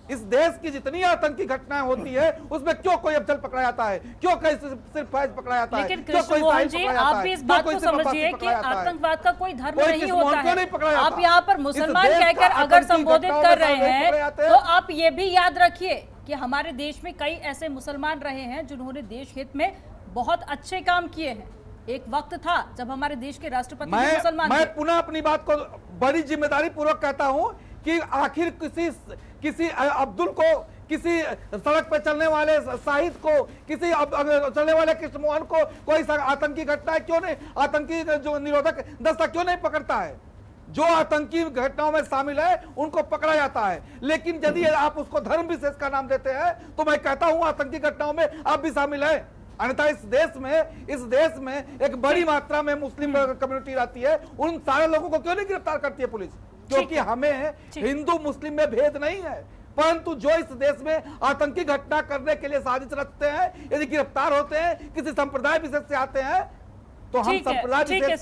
इस देश की जितनी आतंकी घटनाएं होती है उसमें क्यों कोई अफजल पकड़ा जाता है, क्यों कोई सिर्फ फैज पकड़ा जाता है, लेकिन क्यों कोई कृष्णमोहन साहिल जी, पकड़ा जाता आप है, भी इस क्यों बात कोई को सिर्फ समझिए अब्बासी कि पकड़ा जाता है? आतंकवाद का कोई धर्म कोई नहीं किस होता मोहन क्यों नहीं पकड़ा है। जाता? आप यहाँ पर इस मुसलमान देश का कहकर अगर आतंकी संबोधित घटनाओं कर में रहे शामिल हैं पकड़े जाते हैं। तो आप ये भी याद रखिए कि हमारे देश में कई ऐसे मुसलमान रहे हैं जिन्होंने देश हित में बहुत अच्छे काम किए हैं। एक वक्त था जब हमारे देश के राष्ट्रपति भी मुसलमान थे। मैं पुनः अपनी बात को बड़ी जिम्मेदारी पूर्वक कहता हूं कि आखिर किसी अब्दुल को, किसी सड़क पर चलने वाले शाहिद को, किसी चलने वाले कृष्णमोहन को कोई आतंकी घटना क्यों नहीं, आतंकी जो निरोधक दस्ता क्यों नहीं पकड़ता है? जो आतंकी घटनाओं में शामिल है उनको पकड़ा जाता है। लेकिन यदि आप उसको धर्म विशेष का नाम देते हैं तो मैं कहता हूं आतंकी घटनाओं में आप भी शामिल है। अन्यथा इस देश में एक बड़ी मात्रा में मुस्लिम कम्युनिटी रहती है, उन सारे लोगों को क्यों नहीं गिरफ्तार करती है पुलिस? क्योंकि हमें हिंदू मुस्लिम में भेद नहीं है, परंतु जो इस देश में आतंकी घटना करने के लिए साजिश रचते हैं, यदि गिरफ्तार होते हैं, किसी संप्रदाय विशेष से आते हैं, तो हम संप्रदाय विशेष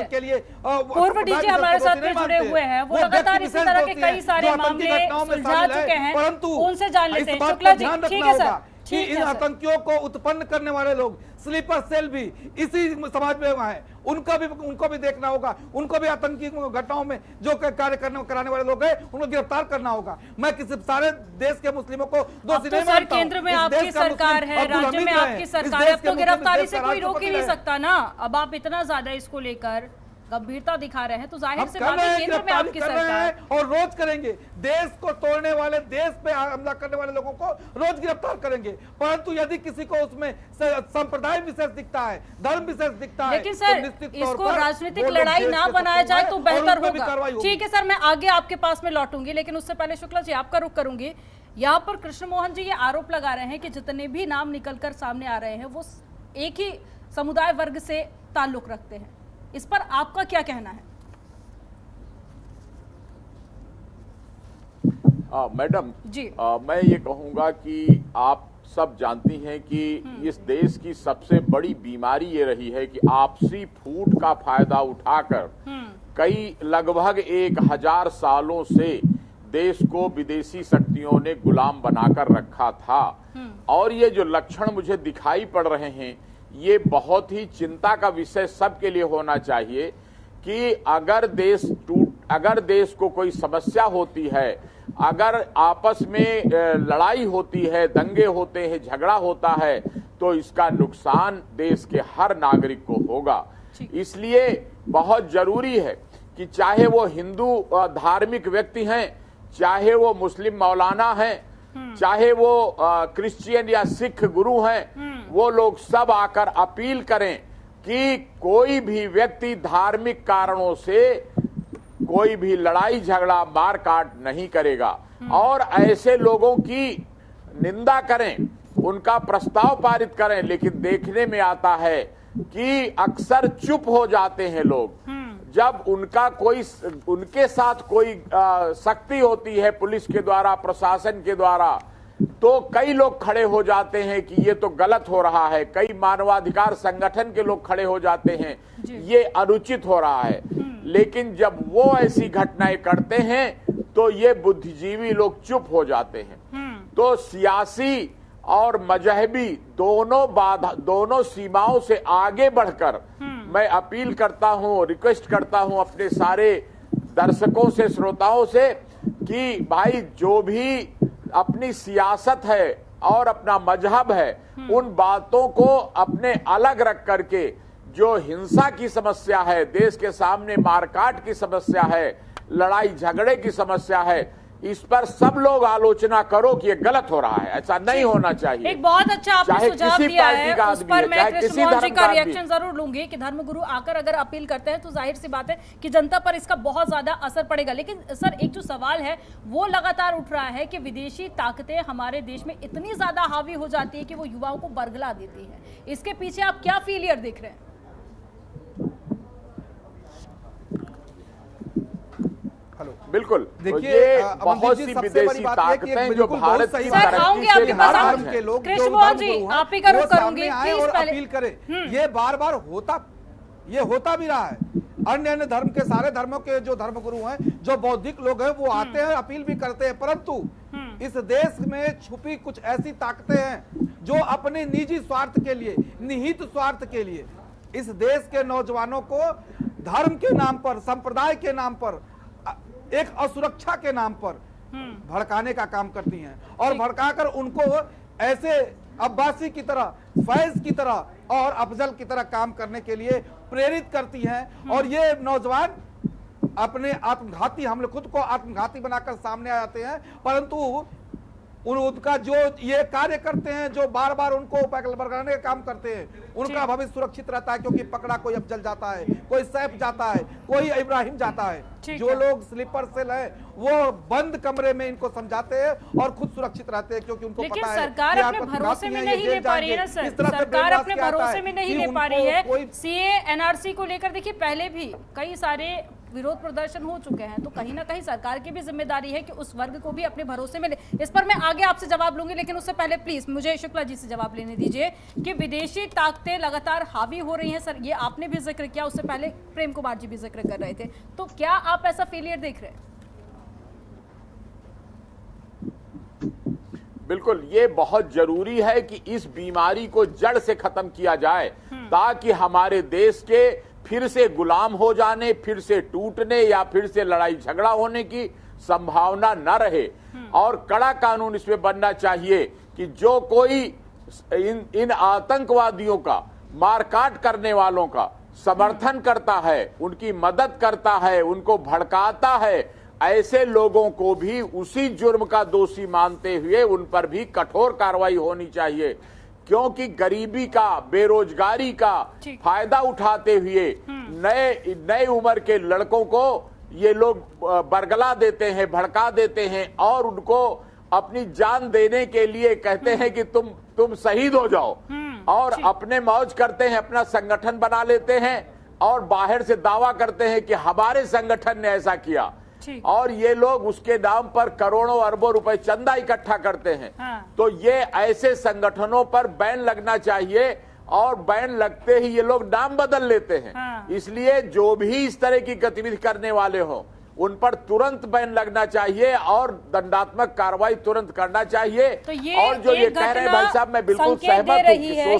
के लिए पूर्व डीजे हमारे साथ में जुड़े हुए हैं, वो लगातार इसी तरह के कई सारे मामले सुलझा चुके हैं, परंतु उनसे जान लेते हैं। इस बात शुक्ला को जी, ध्यान ठीक रखना है सर, होगा कि इन आतंकियों को उत्पन्न करने वाले लोग स्लीपर सेल भी इसी समाज में हैं, उनको भी देखना होगा, उनको भी आतंकी घटनाओं में जो कार्य कराने वाले लोग हैं उनको गिरफ्तार करना होगा। मैं किसी सारे देश के मुस्लिमों को दोषी नहीं मानता हूं। केंद्र में आपकी सरकार है, राज्य में आपकी सरकार है, अब तो गिरफ्तारी से कोई रोक ही नहीं सकता ना। अब आप इतना ज्यादा इसको लेकर गंभीरता दिखा रहे हैं तो जाहिर से बात है केंद्र में आपकी सरकार और रोज करेंगे। देश को तोड़ने वाले, देश पे हमला करने वाले लोगों को रोज गिरफ्तार करेंगे, परंतु यदि किसी को उसमें संप्रदाय विशेष दिखता है, धर्म विशेष दिखता है, लेकिन सर इसको राजनीतिक लड़ाई ना बनाया जाए तो बेहतर होगा। ठीक है सर, मैं आगे आपके पास में लौटूंगी, लेकिन उससे पहले शुक्ला जी आपका रुख करूंगी। यहाँ पर कृष्णमोहन जी ये आरोप लगा रहे हैं कि जितने भी नाम निकलकर सामने आ रहे हैं वो एक ही समुदाय वर्ग से ताल्लुक रखते हैं। इस पर आपका क्या कहना है? मैडम जी, मैं ये कहूंगा कि आप सब जानती हैं कि इस देश की सबसे बड़ी बीमारी ये रही है कि आपसी फूट का फायदा उठाकर कई लगभग 1000 सालों से देश को विदेशी शक्तियों ने गुलाम बनाकर रखा था। और ये जो लक्षण मुझे दिखाई पड़ रहे हैं ये बहुत ही चिंता का विषय सबके लिए होना चाहिए कि अगर देश को कोई समस्या होती है, अगर आपस में लड़ाई होती है, दंगे होते हैं, झगड़ा होता है, तो इसका नुकसान देश के हर नागरिक को होगा। इसलिए बहुत जरूरी है कि चाहे वो हिंदू धार्मिक व्यक्ति हैं, चाहे वो मुस्लिम मौलाना हैं, चाहे वो क्रिश्चियन या सिख गुरु हैं, वो लोग सब आकर अपील करें कि कोई भी व्यक्ति धार्मिक कारणों से कोई भी लड़ाई झगड़ा मारकाट नहीं करेगा और ऐसे लोगों की निंदा करें, उनका प्रस्ताव पारित करें। लेकिन देखने में आता है कि अक्सर चुप हो जाते हैं लोग। जब उनके साथ कोई सख्ती होती है पुलिस के द्वारा, प्रशासन के द्वारा, तो कई लोग खड़े हो जाते हैं कि ये तो गलत हो रहा है। कई मानवाधिकार संगठन के लोग खड़े हो जाते हैं, ये अनुचित हो रहा है। लेकिन जब वो ऐसी घटनाएं करते हैं तो ये बुद्धिजीवी लोग चुप हो जाते हैं। तो सियासी और मजहबी दोनों सीमाओं से आगे बढ़कर मैं अपील करता हूं, रिक्वेस्ट करता हूं अपने सारे दर्शकों से, श्रोताओं से कि भाई जो भी अपनी सियासत है और अपना मजहब है, उन बातों को अपने अलग रख करके जो हिंसा की समस्या है, देश के सामने मारकाट की समस्या है, लड़ाई झगड़े की समस्या है, इस पर सब लोग आलोचना करो कि ये गलत हो रहा है, ऐसा नहीं होना चाहिए। एक बहुत अच्छा आपने चाहे सुझाव किसी दिया पार्टी है, का उस आदमी पर है, मैं चाहे कृष्ण किसी मोहन जी धर्म का का आदमी रिएक्शन जरूर लूंगी कि धर्मगुरु आकर अगर अपील करते हैं तो जाहिर सी बात है कि जनता पर इसका बहुत ज्यादा असर पड़ेगा। लेकिन सर एक जो सवाल है वो लगातार उठ रहा है कि विदेशी ताकतें हमारे देश में इतनी ज्यादा हावी हो जाती है कि वो युवाओं को बरगला देती है, इसके पीछे आप क्या फेलियर देख रहे हैं? बिल्कुल, देखिए, ये अमनदीप बहुत जी, सी सबसे विदेशी बड़ी बात है कि ताकतें जो बिल्कुल बहुत भारत सही की बात है। सर, आऊंगी तरक्की आपके से पास, नाराज के हैं। लोग कृष्ण जो मोहन जी, धर्मगुरु हैं, आप ही का रुख वो करूंगी, सामने आए प्लीज और पहले। अपील करें। ये बार बार होता भी रहा है। अन्य धर्म के सारे धर्मों के जो धर्मगुरु हैं, जो बौद्धिक लोग हैं, वो आते हैं, अपील भी करते हैं, परंतु इस देश में छुपी कुछ ऐसी ताकतें हैं जो अपने निजी स्वार्थ के लिए, निहित स्वार्थ के लिए इस देश के नौजवानों को धर्म के नाम पर, संप्रदाय के नाम पर, एक असुरक्षा के नाम पर भड़काने का काम करती हैं और भड़काकर उनको ऐसे अब्बासी की तरह, फैज की तरह और अफजल की तरह काम करने के लिए प्रेरित करती हैं। और ये नौजवान अपने आत्मघाती हमले, खुद को आत्मघाती बनाकर सामने आ जाते हैं, परंतु उनका जो ये कार्य करते हैं, जो बार बार उनको बरगलाने का काम करते हैं, उनका भविष्य सुरक्षित रहता है, क्योंकि पकड़ा कोई अफजल जाता है, कोई सैफ जाता है, कोई इब्राहिम जाता है। जो लोग स्लीपर सेल है वो बंद कमरे में इनको समझाते हैं और खुद सुरक्षित रहते हैं, क्योंकि उनको पता है सरकार कि अपने आप भरोसे में ये नहीं ले जेल पा रही है ना जाएंगे। सर, इस तरह से सरकार ब्रेनवॉश अपने किया जाता भरोसे है में नहीं कि ले पा रही उनको है। कोई सीए एनआरसी को लेकर देखिए पहले भी कई सारे विरोध प्रदर्शन हो चुके हैं, तो कहीं ना कहीं सरकार की भी जिम्मेदारी है कि उस वर्ग को भी अपने भरोसे में ले। इस पर मैं आगे आपसे जवाब लूंगी, लेकिन उससे पहले प्लीज मुझे शुक्ला जी से जवाब लेने दीजिए कि विदेशी ताकतें लगातार हावी हो रही हैं। सर, ये आपने भी जिक्र किया, उससे पहले प्रेम कुमार जी भी जिक्र कर रहे थे, तो क्या आप ऐसा फेलियर देख रहे हैं? बिल्कुल, ये बहुत जरूरी है कि इस बीमारी को जड़ से खत्म किया जाए, ताकि हमारे देश के फिर से गुलाम हो जाने, फिर से टूटने या फिर से लड़ाई झगड़ा होने की संभावना न रहे। और कड़ा कानून इसमें बनना चाहिए कि जो कोई इन आतंकवादियों का, मारकाट करने वालों का समर्थन करता है, उनकी मदद करता है, उनको भड़काता है, ऐसे लोगों को भी उसी जुर्म का दोषी मानते हुए उन पर भी कठोर कार्रवाई होनी चाहिए। क्योंकि गरीबी का, बेरोजगारी का फायदा उठाते हुए नए उम्र के लड़कों को ये लोग बरगला देते हैं, भड़का देते हैं और उनको अपनी जान देने के लिए कहते हैं कि तुम शहीद हो जाओ, और अपने मौज करते हैं, अपना संगठन बना लेते हैं और बाहर से दावा करते हैं कि हमारे संगठन ने ऐसा किया, और ये लोग उसके नाम पर करोड़ों अरबों रुपए चंदा इकट्ठा करते हैं। तो ये ऐसे संगठनों पर बैन लगना चाहिए, और बैन लगते ही ये लोग नाम बदल लेते हैं। इसलिए जो भी इस तरह की गतिविधि करने वाले हो उन पर तुरंत बैन लगना चाहिए और दंडात्मक कार्रवाई तुरंत करना चाहिए। तो और जो ये कह रहे हैं भाई साहब, मैं बिल्कुल सहमत हूं कि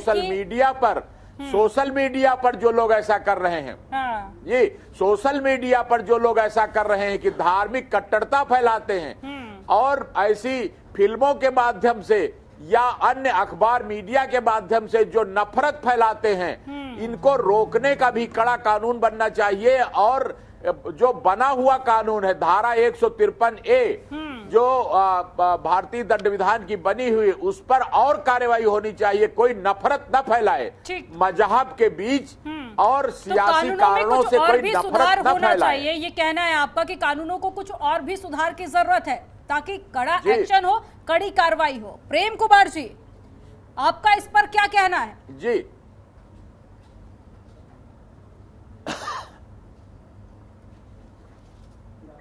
सोशल मीडिया पर जो लोग ऐसा कर रहे हैं, ये सोशल मीडिया पर जो लोग ऐसा कर रहे हैं कि धार्मिक कट्टरता फैलाते हैं और ऐसी फिल्मों के माध्यम से या अन्य अखबार मीडिया के माध्यम से जो नफरत फैलाते हैं, इनको रोकने का भी कड़ा कानून बनना चाहिए। और जो बना हुआ कानून है धारा 153A जो भारतीय दंड विधान की बनी हुई, उस पर और कार्रवाई होनी चाहिए। कोई नफरत न फैलाए मजहब के बीच और सियासी कारणों से कोई नफरत न फैलाए। ये कहना है आपका कि कानूनों को कुछ और भी सुधार की जरूरत है ताकि कड़ा एक्शन हो, कड़ी कार्रवाई हो। प्रेम कुमार जी, आपका इस पर क्या कहना है? जी,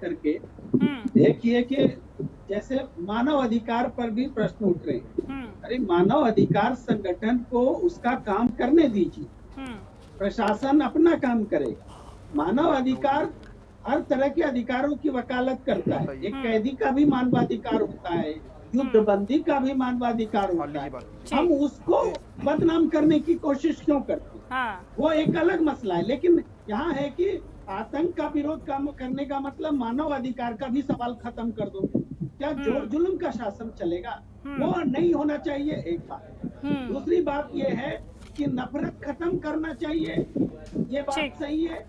करके देखिए कि जैसे मानव अधिकार पर भी प्रश्न उठ रहे हैं। अरे मानव अधिकार संगठन को उसका काम करने दीजिए, प्रशासन अपना काम करेगा। मानव अधिकार हर तरह के अधिकारों की वकालत करता है। एक कैदी का भी मानवाधिकार होता है, युद्धबंदी का भी मानवाधिकार होता है। हम उसको बदनाम करने की कोशिश क्यों करते हैं? वो एक अलग मसला है। लेकिन यहाँ है कि आतंक का विरोध करने का मतलब मानव अधिकार का भी सवाल खत्म कर दो। क्या जुल्म का शासन चलेगा? वो नहीं होना चाहिए, एक बात। दूसरी बात ये है कि नफरत खत्म करना चाहिए, ये बात ठीक। सही है,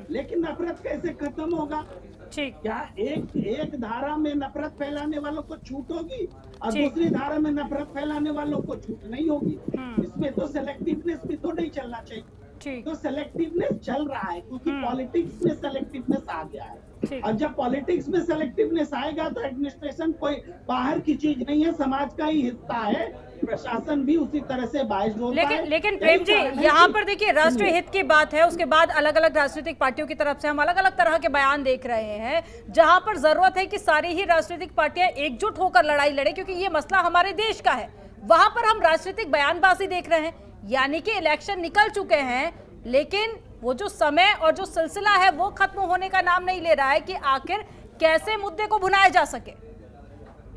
लेकिन नफरत कैसे खत्म होगा? ठीक। क्या एक धारा में नफरत फैलाने वालों को छूट होगी और ठीक। दूसरी धारा में नफरत फैलाने वालों को छूट नहीं होगी? इसमें तो सेलेक्टिवनेस भी तो नहीं चलना चाहिए। ठीक। तो सेलेक्टिवनेस चल रहा है क्योंकि पॉलिटिक्स में सेलेक्टिवनेस आ गया है। ठीक। और जब पॉलिटिक्स में सेलेक्टिवनेस आएगा तो एडमिनिस्ट्रेशन कोई बाहर की चीज नहीं है, समाज का ही हिस्सा है, प्रशासन भी उसी तरह से बायस्ड होता है। लेकिन प्रेम जी, यहाँ पर देखिए राष्ट्रीय हित की बात है, उसके बाद अलग अलग राजनीतिक पार्टियों की तरफ से हम अलग अलग तरह के बयान देख रहे हैं, जहां पर जरूरत है कि सारी ही राजनीतिक पार्टियां एकजुट होकर लड़ाई लड़े, क्योंकि ये मसला हमारे देश का है। वहां पर हम राजनीतिक बयानबाजी देख रहे हैं, यानी कि इलेक्शन निकल चुके हैं, लेकिन वो जो समय और जो सिलसिला है वो खत्म होने का नाम नहीं ले रहा है कि आखिर कैसे मुद्दे को भुनाया जा सके।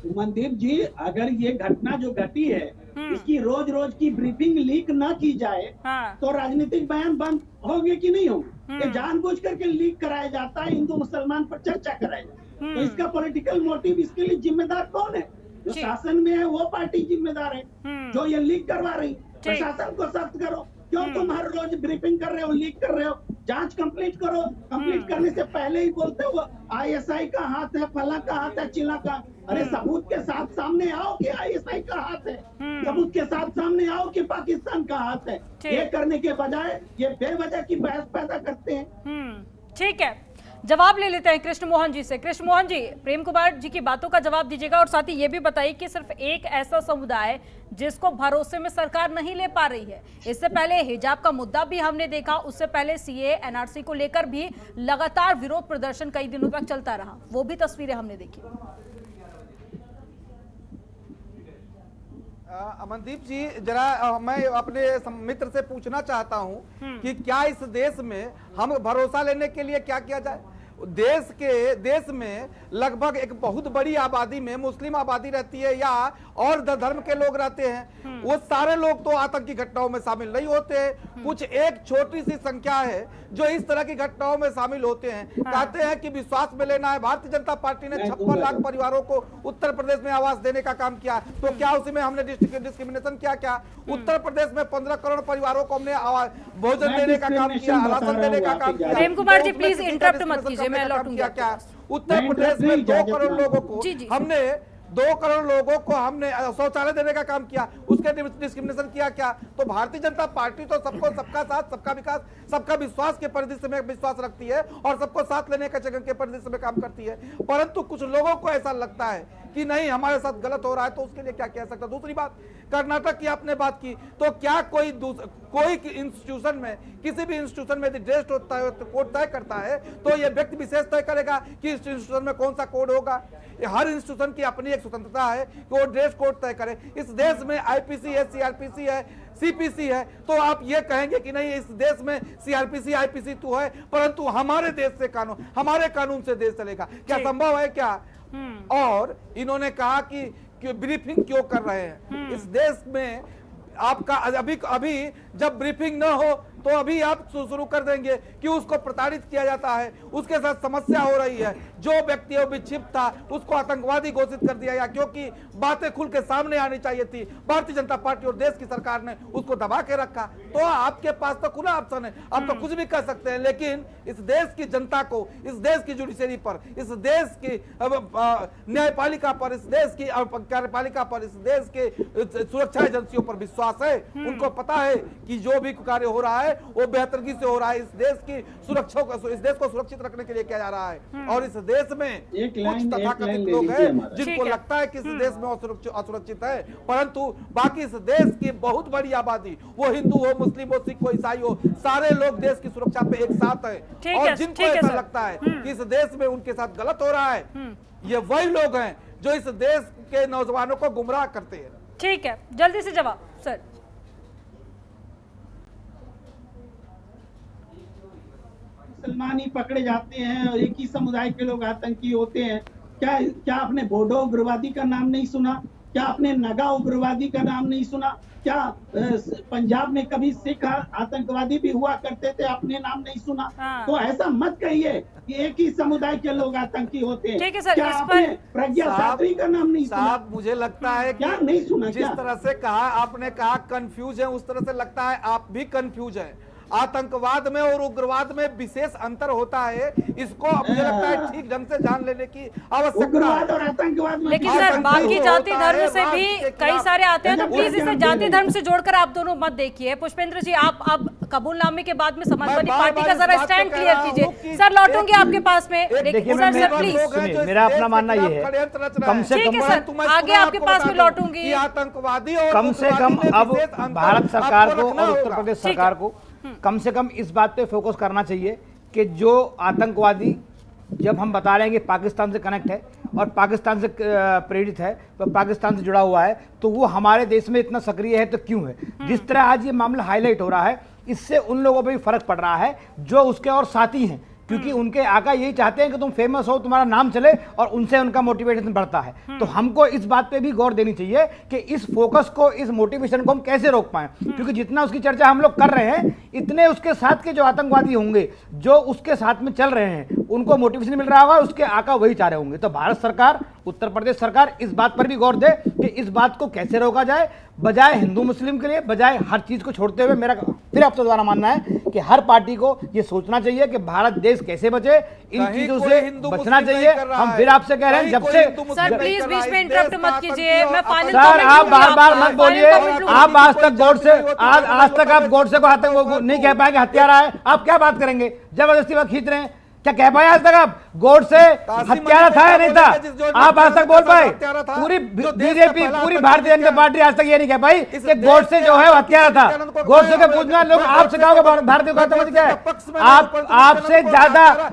मनदीप जी, अगर ये घटना जो घटी है इसकी रोज रोज की ब्रीफिंग लीक ना की जाए तो राजनीतिक बयान बंद होंगे कि नहीं होंगे? ये जानबूझ करके लीक कराया जाता है, हिंदू मुसलमान पर चर्चा कराया जाता है। तो इसका पॉलिटिकल मोटिव, इसके लिए जिम्मेदार कौन है? जो शासन में है वो पार्टी जिम्मेदार है जो ये लीक करवा रही। प्रशासन को सख्त करो, क्यों तुम हर रोज ब्रीफिंग कर रहे हो, लीक कर रहे हो? जांच कंप्लीट करो, कंप्लीट करने से पहले ही बोलते हो आईएसआई का हाथ है, फला का हाथ है, चिला का। अरे सबूत के साथ सामने आओ कि आईएसआई का हाथ है, सबूत के साथ सामने आओ कि पाकिस्तान का हाथ है। ये करने के बजाय ये बेवजह की बहस पैदा करते हैं। ठीक है, जवाब ले लेते हैं कृष्ण मोहन जी से। कृष्ण मोहन जी, प्रेम कुमार जी की बातों का जवाब दीजिएगा और साथ ही ये भी बताइए कि सिर्फ एक ऐसा समुदाय जिसको भरोसे में सरकार नहीं ले पा रही है। इससे पहले हिजाब का मुद्दा भी हमने देखा, उससे पहले सीए एनआरसी को लेकर भी लगातार विरोध प्रदर्शन कई दिनों तक चलता रहा, वो भी तस्वीरें हमने देखी। अमनदीप जी, जरा मैं अपने मित्र से पूछना चाहता हूं कि क्या इस देश में हम भरोसा लेने के लिए क्या किया जाए? देश में लगभग एक बहुत बड़ी आबादी में मुस्लिम आबादी रहती है या और धर्म के लोग रहते हैं। वो सारे लोग तो आतंकी घटनाओं में शामिल नहीं होते। कुछ एक छोटी सी संख्या है जो इस तरह की घटनाओं में शामिल होते हैं। कहते हैं कि विश्वास में लेना है। भारतीय जनता पार्टी ने 56 लाख परिवारों को उत्तर प्रदेश में आवास देने का काम किया, तो क्या उसमें हमने डिस्क्रिमिनेशन किया? क्या उत्तर प्रदेश में 15 करोड़ परिवारों को हमने भोजन देने का काम किया, राशन देने का काम किया? प्रेम कुमार जी प्लीज इंटरप्ट मत कीजिए, मैं लौटूंगा। क्या उत्तर प्रदेश में 2 करोड़ लोगों को हमने 2 करोड़ लोगों को हमने शौचालय देने का काम किया, उसके डिस्क्रिमिनेशन किया क्या? तो भारतीय जनता पार्टी तो सबको सबका साथ सबका विकास सबका विश्वास के परिदृश्य में विश्वास रखती है और सबको साथ लेने का के परिदृश्य में काम करती है। परंतु कुछ लोगों को ऐसा लगता है कि नहीं हमारे साथ गलत हो रहा है, तो उसके लिए क्या कह सकता। दूसरी बात, कर्नाटक की आपने बात की, तो क्या कोई इंस्टीट्यूशन में, किसी भी इंस्टीट्यूशन में ड्रेस कोड तय करता है तो ये व्यक्ति विशेष तय करेगा कि इस इंस्टीट्यूशन में कौन सा कोड होगा? हर इंस्टीट्यूशन की अपनी एक स्वतंत्रता है कि वो ड्रेस कोड तय करे। इस देश में आईपीसी है, सीआरपीसी है, सीपीसी है, तो आप ये कहेंगे कि नहीं इस देश में सीआरपीसी आईपीसी तो है, परंतु हमारे देश से कानून, हमारे कानून से देश चलेगा? क्या संभव है क्या? और इन्होंने कहा कि ब्रीफिंग क्यों कर रहे हैं इस देश में? आपका अभी जब ब्रीफिंग न हो तो अभी आप शुरू कर देंगे कि उसको प्रताड़ित किया जाता है, उसके साथ समस्या हो रही है। जो व्यक्ति विक्षिप्त था उसको आतंकवादी घोषित कर दिया गया, क्योंकि बातें खुल के सामने आनी चाहिए थी। भारतीय जनता पार्टी और देश की सरकार ने उसको दबा के रखा। तो आपके पास तो खुला ऑप्शन है, आप तो कुछ भी कर सकते हैं, लेकिन इस देश की जनता को, इस देश की जुडिशरी पर, इस देश की न्यायपालिका पर, इस देश की कार्यपालिका पर, इस देश के सुरक्षा एजेंसियों पर विश्वास है। उनको पता है कि जो भी कार्य हो रहा है वो बेहतरगी से हो रहा है। इस देश की सुरक्षा को, इस देश को सुरक्षित रखने के लिए किया जा रहा है। और इस देश में कुछ तथाकथित लोग हैं जिनको लगता है कि इस देश में असुरक्षित है, परंतु बाकी इस देश की बहुत बड़ी आबादी, वो हिंदू हो, मुस्लिम हो, सिख हो, ईसाई हो, सारे लोग देश की सुरक्षा पे एक साथ है। और जिनको ऐसा लगता है कि इस देश में उनके साथ गलत हो रहा है, ये वही लोग हैं जो इस देश के नौजवानों को गुमराह करते हैं। ठीक है, जल्दी से जवाब सर। मुसलमान ही पकड़े जाते हैं और एक ही समुदाय के लोग आतंकी होते हैं। क्या आपने बोडो उग्रवादी का नाम नहीं सुना? क्या आपने नगा उग्रवादी का नाम नहीं सुना? क्या पंजाब में कभी सिख आतंकवादी भी हुआ करते थे, आपने नाम नहीं सुना? तो ऐसा मत कहिए कि एक ही समुदाय के लोग आतंकी होते हैं। ठीक है सर, क्या इस आपने पर प्रज्ञा शास्त्री का नाम नहीं सुना? साहब मुझे लगता है क्या कि नहीं सुना? जिस क्या तरह से कहा आपने कहा कंफ्यूज है, उस तरह से लगता है आप भी कंफ्यूज हैं। आतंकवाद में और उग्रवाद में विशेष अंतर होता है, इसको मुझे लगता है ठीक ढंग से जान लेने की आवश्यकता उग्रवाद है। और आतंकवाद में लेकिन क्या सर फर्क बाकी है? जाति होता धर्म है, से भी भारत के कई खिलाफ सारे आते हैं, तो जब प्लीज इसे वोट जाति देने धर्म से जोड़कर आप दोनों मत देखिए। पुष्पेंद्र जी, आप अब कबूलनामे के बाद में समाजवादी मैं पार्टी का बार-बार जरा इस बात स्टैंड पे कह क्लियर रहा हूं कीजिए। कि सर लौटूंगी आपके पास में, देखिए, सर मैं प्लीज सुनिए, मेरा अपना मानना ये है, कम से ठीक कम है सर, आगे आपके पास में लौटूंगी। आतंकवादी और कम से कम उग्रवादी में अब विशेष अंतर भारत सरकार आपको को रखना और उत्तर होगा। प्रदेश ठीक है। सरकार को कम से कम इस बात पे फोकस करना चाहिए कि जो आतंकवादी, जब हम बता रहे हैं कि पाकिस्तान से कनेक्ट है और पाकिस्तान से प्रेरित है, तो पाकिस्तान से जुड़ा हुआ है, तो वो हमारे देश में इतना सक्रिय है तो क्यों है? जिस तरह आज ये मामला हाईलाइट हो रहा है, इससे उन लोगों पे भी फर्क पड़ रहा है जो उसके और साथी हैं, क्योंकि उनके आका यही चाहते हैं कि तुम फेमस हो, तुम्हारा नाम चले, और उनसे उनका मोटिवेशन बढ़ता है। तो हमको इस बात पे भी गौर देनी चाहिए कि इस फोकस को, इस मोटिवेशन को हम कैसे रोक पाएं, क्योंकि जितना उसकी चर्चा हम लोग कर रहे हैं, इतने उसके साथ के जो आतंकवादी होंगे, जो उसके साथ में चल रहे हैं, उनको मोटिवेशन मिल रहा होगा, उसके आका वही चाह रहे होंगे। तो भारत सरकार, उत्तर प्रदेश सरकार इस बात पर भी गौर दे कि इस बात को कैसे रोका जाए, बजाय हिंदू मुस्लिम के लिए, बजाय हर चीज को छोड़ते हुए। मेरा फिर आपसे द्वारा मानना है कि हर पार्टी को ये सोचना चाहिए कि भारत देश कैसे बचे, इन चीजों से बचना चाहिए। हम फिर आपसे कह रहे हैं, जब से सर प्लीज बीच में इंटरप्ट मत कीजिए, मैं फाइनल सर आप बार बार मत बोलिए। आप आज तक गोडसे, आज तक आप गोडसे को आतंक नहीं कह पाएंगे हत्यारा है, आप क्या बात करेंगे? जबरदस्ती वक्त खींच रहे हैं, क्या कह पाए आज तक आप? गोडसे हत्यारा था या नहीं था? आप आज तक बोल पाए? पूरी बीजेपी, पूरी भारतीय जनता पार्टी आज तक ये नहीं कह पाई कि गोडसे जो है वो हत्यारा था। गोडसे के पूछना लोग आपसे कहोगे भारतीय आतंकवादी क्या है?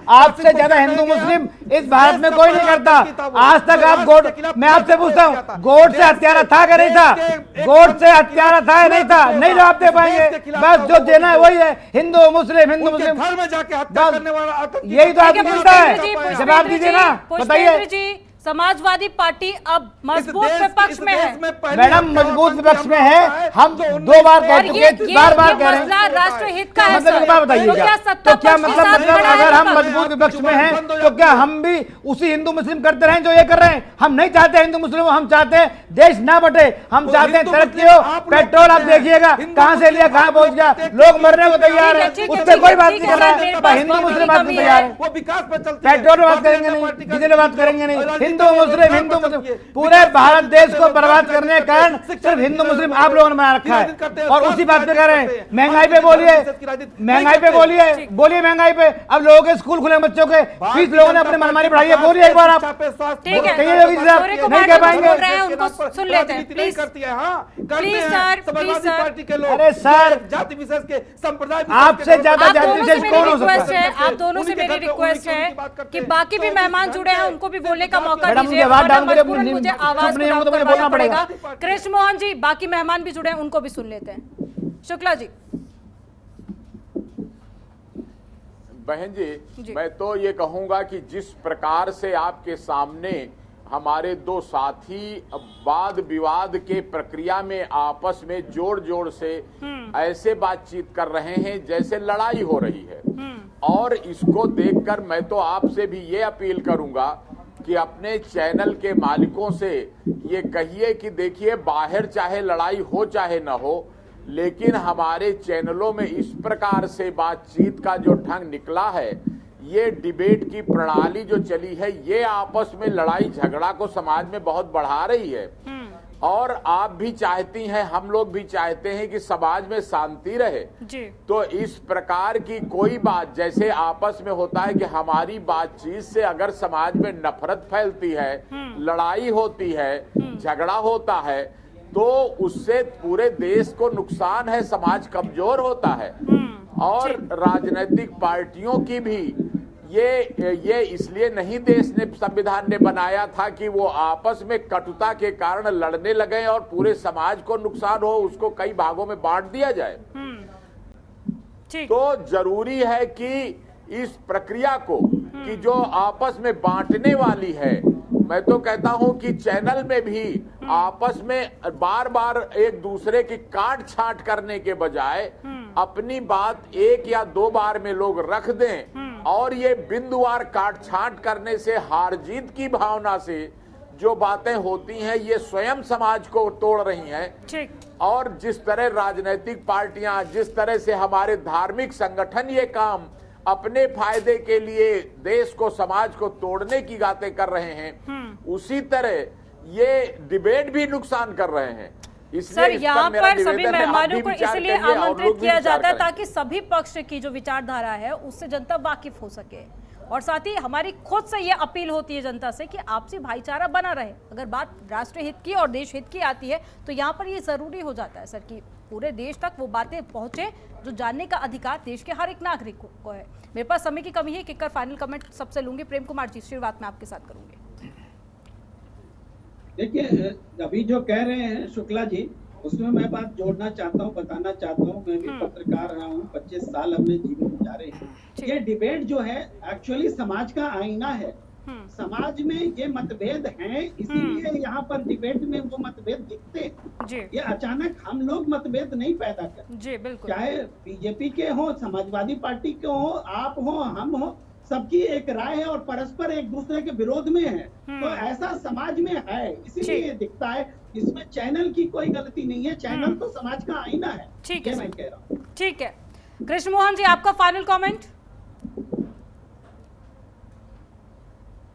आपसे ज्यादा हिंदू मुस्लिम इस भारत में कोई नहीं करता। आज तक आप मैं आपसे पूछता हूँ, गोडसे हत्यारा था क्या नहीं था? गोडसे हत्यारा था या नहीं था? नहीं जवाब दे पाएंगे। बस जो देना है वही है, हिंदू मुस्लिम, हिंदू मुस्लिम, घर में जाके हत्या करने वाला यही तो आपकी चिंता है। जवाब दीजिए ना, बताइए। समाजवादी पार्टी अब मजबूत विपक्ष में है। मैडम मजबूत विपक्ष में है, हम 2 बार कह चुके, बार-बार कह रहे हैं। राष्ट्रहित का है मतलब क्या बताइएगा? तो क्या मतलब अगर हम मजबूत विपक्ष में हैं तो क्या हम भी उसी हिंदू मुस्लिम करते रहें जो ये कर रहे हैं? हम नहीं चाहते हिंदू मुस्लिम, हम चाहते हैं देश ना बटे, हम चाहते हैं तरक्की हो। पेट्रोल आप देखिएगा कहां से लिया कहां पहुंच गया, लोग मरने को तैयार है, उस पर कोई बात नहीं कर रहा है। हिंदू मुस्लिम बात नहीं तैयार है, वो विकास पे चलती है। पेट्रोल बात करेंगे नहीं, डीजल बात करेंगे नहीं, हिंदू मुस्लिम पूरे भारत देश को बर्बाद करने का कारण सिर्फ हिंदू मुस्लिम आप लोगों ने बना रखा है, और उसी बात पे कर रहे हैं। महंगाई पे बोलिए, महंगाई पे बोलिए महंगाई पे। अब लोगों के स्कूल खुले, बच्चों के फीस लोगों ने अपनी मनमानी बढ़ाई है, बोलिए एक बार आप। ठीक है, कहिए योगी साहब, नहीं कह पाएंगे। उनको सुन लेते हैं प्लीज सर, प्लीज सर। अरे सर, जाति विशेष के संप्रदाय आपसे ज्यादा जाति विशेष कौन हो सकता है? आप दोनों से मेरी रिक्वेस्ट है कि बाकी भी मेहमान जुड़े हैं, उनको भी बोलने का मौका मैडम, दीजिए। आवाज डाल मुझे मुझे आवाज तो मुझे बोलना पड़ेगा। कृष्ण मोहन जी, बाकी मेहमान भी जुड़े हैं, उनको भी सुन लेते हैं। शुक्ला जी। बहन जी, मैं तो ये कहूंगा कि जिस प्रकार से आपके सामने हमारे 2 साथी वाद विवाद के प्रक्रिया में आपस में जोड़ जोड़ से ऐसे बातचीत कर रहे हैं जैसे लड़ाई हो रही है, और इसको देखकर मैं तो आपसे भी ये अपील करूंगा कि अपने चैनल के मालिकों से ये कहिए कि देखिए, बाहर चाहे लड़ाई हो चाहे न हो, लेकिन हमारे चैनलों में इस प्रकार से बातचीत का जो ढंग निकला है, ये डिबेट की प्रणाली जो चली है, ये आपस में लड़ाई झगड़ा को समाज में बहुत बढ़ा रही है। और आप भी चाहती हैं, हम लोग भी चाहते हैं कि समाज में शांति रहे जी। तो इस प्रकार की कोई बात, जैसे आपस में होता है कि हमारी बातचीत से अगर समाज में नफरत फैलती है, लड़ाई होती है, झगड़ा होता है, तो उससे पूरे देश को नुकसान है, समाज कमजोर होता है। और राजनीतिक पार्टियों की भी ये इसलिए नहीं देश ने, संविधान ने बनाया था कि वो आपस में कटुता के कारण लड़ने लगे और पूरे समाज को नुकसान हो, उसको कई भागों में बांट दिया जाए। तो जरूरी है कि इस प्रक्रिया को, कि जो आपस में बांटने वाली है, मैं तो कहता हूं कि चैनल में भी आपस में बार बार एक दूसरे की काट छांट करने के बजाय अपनी बात एक या दो बार में लोग रख दें और ये बिंदुवार काट छांट करने से हार जीत की भावना से जो बातें होती हैं ये स्वयं समाज को तोड़ रही हैं। और जिस तरह राजनीतिक पार्टियां, जिस तरह से हमारे धार्मिक संगठन ये काम अपने फायदे के लिए देश को, समाज को तोड़ने की बातें कर रहे हैं, उसी तरह ये डिबेट भी नुकसान कर रहे हैं। सर, यहाँ पर सभी मेहमानों को इसलिए आमंत्रित किया जाता है ताकि सभी पक्ष की जो विचारधारा है उससे जनता वाकिफ हो सके, और साथ ही हमारी खुद से ये अपील होती है जनता से कि आपसी भाईचारा बना रहे। अगर बात राष्ट्र हित की और देश हित की आती है तो यहाँ पर ये जरूरी हो जाता है सर कि पूरे देश तक वो बातें पहुंचे जो जानने का अधिकार देश के हर एक नागरिक को है। मेरे पास समय की कमी है, किकर फाइनल कमेंट सबसे लूंगी। प्रेम कुमार जी, शुरुआत में आपके साथ करूंगी। देखिए, अभी जो कह रहे हैं शुक्ला जी, उसमें मैं बात जोड़ना चाहता हूँ, बताना चाहता हूँ। मैं भी पत्रकार रहा हूँ, 25 साल हमने जीवन गुजारे हैं। ये डिबेट जो है एक्चुअली समाज का आईना है। समाज में ये मतभेद हैं, इसीलिए यहाँ पर डिबेट में वो मतभेद दिखते हैं। ये अचानक हम लोग मतभेद नहीं पैदा करते, चाहे बीजेपी के हो, समाजवादी पार्टी के हो, आप हो, हम हो, सबकी एक राय है और परस्पर एक दूसरे के विरोध में है। तो ऐसा समाज में है, इसीलिए ये दिखता है। इसमें चैनल की कोई गलती नहीं है, चैनल तो समाज का आईना है। ठीक है, मैं कह रहा हूँ। ठीक है, कृष्ण मोहन जी, आपका फाइनल कमेंट।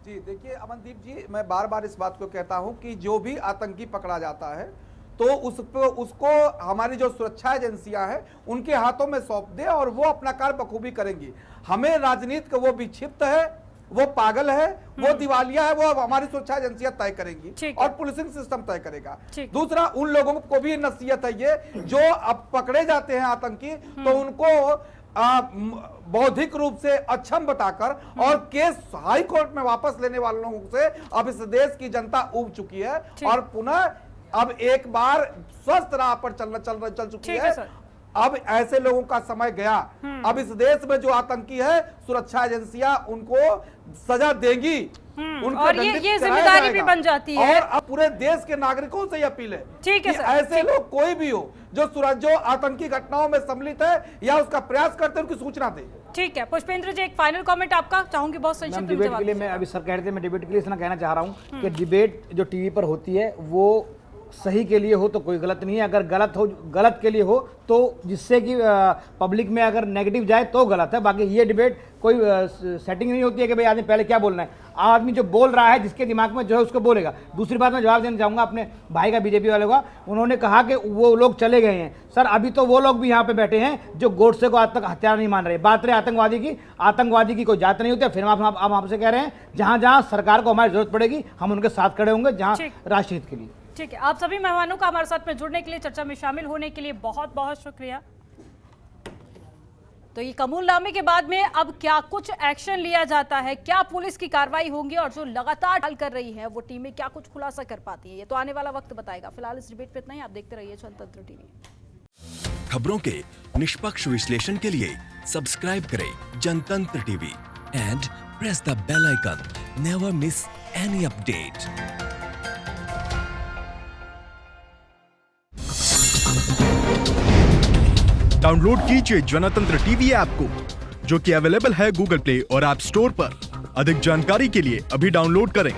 जी देखिए अमनदीप जी, मैं बार बार इस बात को कहता हूं कि जो भी आतंकी पकड़ा जाता है तो उसको हमारी जो सुरक्षा एजेंसियां हैं उनके हाथों में सौंप दे और वो अपना कार्य बखूबी करेंगी। हमें राजनीति का वो विक्षिप्त है, वो पागल है, वो दिवालिया है, वो हमारी सुरक्षा एजेंसियां तय करेंगी और पुलिसिंग सिस्टम तय करेगा। दूसरा, उन लोगों को भी नसीहत है ये जो अब पकड़े जाते हैं आतंकी, तो उनको बौद्धिक रूप से अक्षम बताकर और केस हाई कोर्ट में वापस लेने वालों से अब इस देश की जनता उब चुकी है और पुनः अब एक बार स्वस्थ राह पर चल चुकी है। अब ऐसे लोगों का समय गया। अब इस देश में जो आतंकी है, सुरक्षा एजेंसियां उनको सजा देंगी, और ये जिम्मेदारी भी बन जाती है। और अब पूरे देश के नागरिकों से अपील है ठीक है कि ऐसे लोग कोई भी हो जो आतंकी घटनाओं में सम्मिलित है या उसका प्रयास करते हैं, उनकी सूचना दे। ठीक है, पुष्पेंद्र जी, एक फाइनल कमेंट आपका चाहूंगी, बहुत संक्षिप्त में डिबेट के लिए। मैं अभी सर कह रहे थे, मैं डिबेट के लिए इतना कहना चाह रहा हूँ कि डिबेट जो टीवी पर होती है वो सही के लिए हो तो कोई गलत नहीं है, अगर गलत के लिए हो तो जिससे कि पब्लिक में अगर नेगेटिव जाए तो गलत है। बाकी ये डिबेट कोई सेटिंग नहीं होती है कि भाई आदमी पहले क्या बोलना है। आदमी जो बोल रहा है, जिसके दिमाग में जो है उसको बोलेगा। दूसरी बात मैं जवाब देना चाहूँगा अपने भाई का, बीजेपी वाले का। उन्होंने कहा कि वो लोग चले गए हैं। सर, अभी तो वो लोग भी यहाँ पे बैठे हैं जो गोडसे को आज तक हत्यारा नहीं मान रहे। बात रहे आतंकवादी की कोई जात नहीं होती। फिर हम आपसे कह रहे हैं, जहाँ जहाँ सरकार को हमारी जरूरत पड़ेगी हम उनके साथ खड़े होंगे, जहाँ राष्ट्र हित के लिए। ठीक है, आप सभी मेहमानों का हमारे साथ में जुड़ने के लिए, चर्चा में शामिल होने के लिए बहुत बहुत शुक्रिया। तो ये कबूलनामे के बाद में अब क्या कुछ एक्शन लिया जाता है, क्या पुलिस की कार्रवाई होंगी और जो लगातार हल कर रही है वो टीमें क्या कुछ खुलासा कर पाती है, ये तो आने वाला वक्त बताएगा। फिलहाल इस डिबेट पे इतना ही। आप देखते रहिए जनतंत्र टीवी। खबरों के निष्पक्ष विश्लेषण के लिए सब्सक्राइब करें Jantantra TV and press the bell icon. Never miss any update. Download कीजिए जनतंत्र टीवी ऐप को, जो कि अवेलेबल है गूगल प्ले और ऐप स्टोर पर। अधिक जानकारी के लिए अभी डाउनलोड करें।